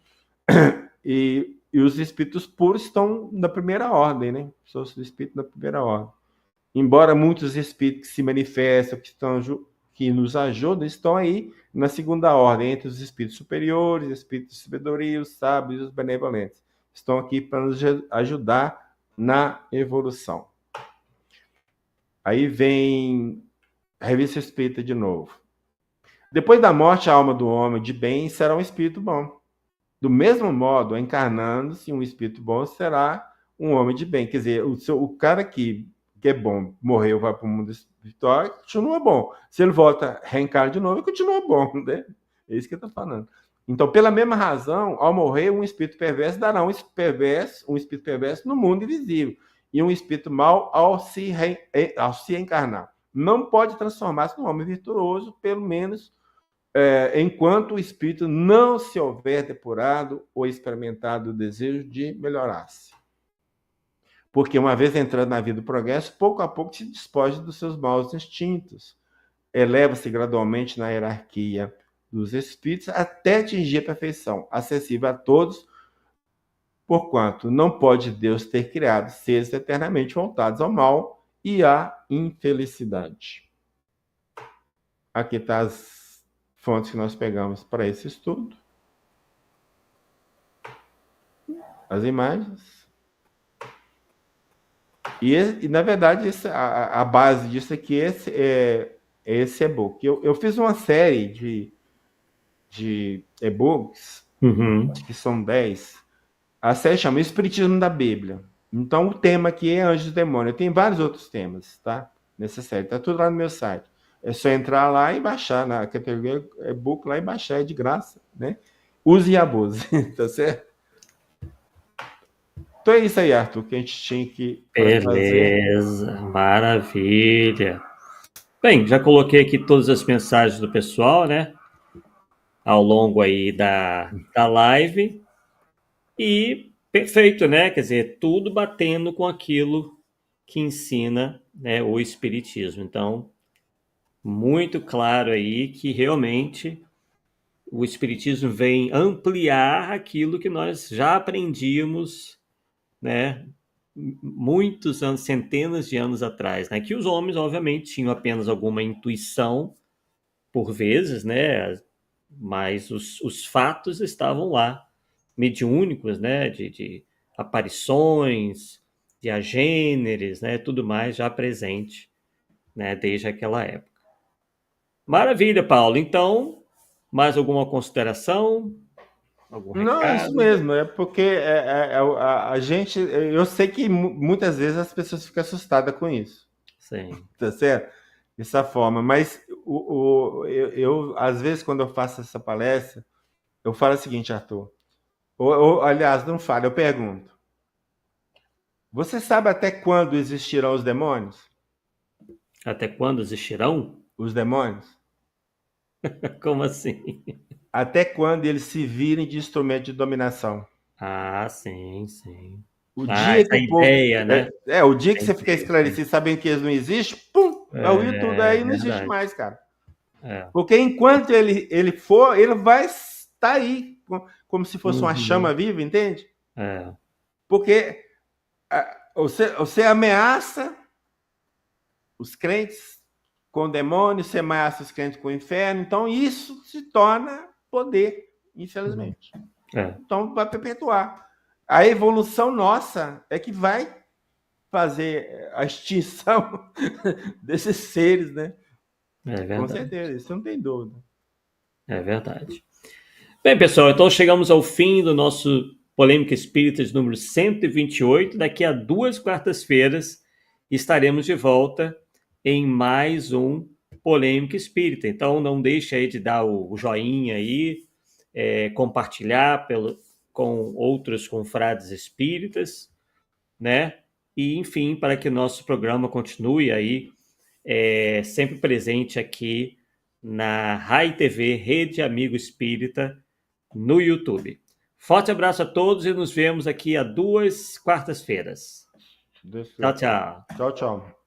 Speaker 2: E os espíritos puros estão na primeira ordem, né? São os espíritos na primeira ordem. Embora muitos espíritos que se manifestam, que nos ajudam, estão aí na segunda ordem, entre os espíritos superiores, espíritos de sabedoria, os sábios e os benevolentes. Estão aqui para nos ajudar na evolução. Aí vem a Revista Espírita de novo. Depois da morte, a alma do homem de bem será um espírito bom. Do mesmo modo, encarnando-se um espírito bom, será um homem de bem. Quer dizer, o cara que é bom, morreu, vai para o mundo espiritual, continua bom. Se ele volta, reencarna de novo, ele continua bom, né? É isso que eu estou falando. Então, pela mesma razão, ao morrer, um espírito perverso dará um espírito perverso no mundo invisível, e um espírito mau ao se encarnar. Não pode transformar-se num homem virtuoso, pelo menos enquanto o espírito não se houver depurado ou experimentado o desejo de melhorar-se. Porque uma vez entrando na vida do progresso, pouco a pouco se despoja dos seus maus instintos, eleva-se gradualmente na hierarquia dos espíritos até atingir a perfeição, acessível a todos, porquanto não pode Deus ter criado seres eternamente voltados ao mal e à infelicidade. Aqui está as fontes que nós pegamos para esse estudo. As imagens. E na verdade, a base disso aqui é esse e-book. Eu fiz uma série de e-books, acho que são 10. A série chama Espiritismo da Bíblia. Então, o tema aqui é Anjos e Demônios. Tem vários outros temas, tá? Nessa série. Tá tudo lá no meu site. É só entrar lá e baixar na categoria e-book lá e baixar, é de graça, né? Use e abuse, tá certo? Então é isso aí, Arthur, que a gente tinha que
Speaker 1: Beleza, maravilha. Bem, já coloquei aqui todas as mensagens do pessoal, né? Ao longo aí da live. E perfeito, né? Quer dizer, tudo batendo com aquilo que ensina, né, o Espiritismo. Então, muito claro aí que realmente o Espiritismo vem ampliar aquilo que nós já aprendíamos, né, muitos anos, centenas de anos atrás, né, que os homens, obviamente, tinham apenas alguma intuição, por vezes, né, mas os fatos estavam lá, mediúnicos, né, de aparições, de agêneres, né, tudo mais já presente, né, desde aquela época. Maravilha, Paulo. Então, mais alguma consideração? Algum
Speaker 2: Não, é
Speaker 1: recado?
Speaker 2: isso mesmo. É porque a gente... Eu sei que muitas vezes as pessoas ficam assustadas com isso.
Speaker 1: Sim.
Speaker 2: Tá certo? Dessa forma. Mas eu, às vezes, quando eu faço essa palestra, eu falo o seguinte, Arthur. Aliás, não falo, eu pergunto. Você sabe até quando existirão os demônios?
Speaker 1: Até quando existirão?
Speaker 2: Os demônios?
Speaker 1: Como assim?
Speaker 2: Até quando eles se virem de instrumento de dominação?
Speaker 1: Ah, sim, sim.
Speaker 2: O
Speaker 1: Ah,
Speaker 2: dia que
Speaker 1: essa
Speaker 2: o povo...
Speaker 1: ideia, né?
Speaker 2: o dia que você ficar
Speaker 1: Entendi.
Speaker 2: esclarecido sabendo que eles não existem, pum, vai tudo
Speaker 1: É
Speaker 2: aí, não existe
Speaker 1: verdade.
Speaker 2: mais, cara.
Speaker 1: É.
Speaker 2: Porque enquanto ele for, ele vai estar aí, como se fosse uma chama viva, entende?
Speaker 1: É.
Speaker 2: Porque você ameaça os crentes com o demônio, você ameaça os crentes com o inferno, então isso se torna poder, infelizmente.
Speaker 1: É.
Speaker 2: Então vai perpetuar. A evolução nossa é que vai fazer a extinção desses seres, né?
Speaker 1: É verdade.
Speaker 2: Com certeza, isso não tem dúvida.
Speaker 1: É verdade. Bem, pessoal, então chegamos ao fim do nosso Polêmica Espírita de número 128. Daqui a 2 quartas-feiras estaremos de volta em mais um Polêmica Espírita. Então não deixe aí de dar o joinha aí, compartilhar com outros confrades espíritas, né? E, enfim, para que nosso programa continue aí sempre presente aqui na RAI TV, Rede Amigo Espírita, no YouTube. Forte abraço a todos e nos vemos aqui a 2 quartas-feiras. Tchau, tchau.
Speaker 2: Tchau, tchau.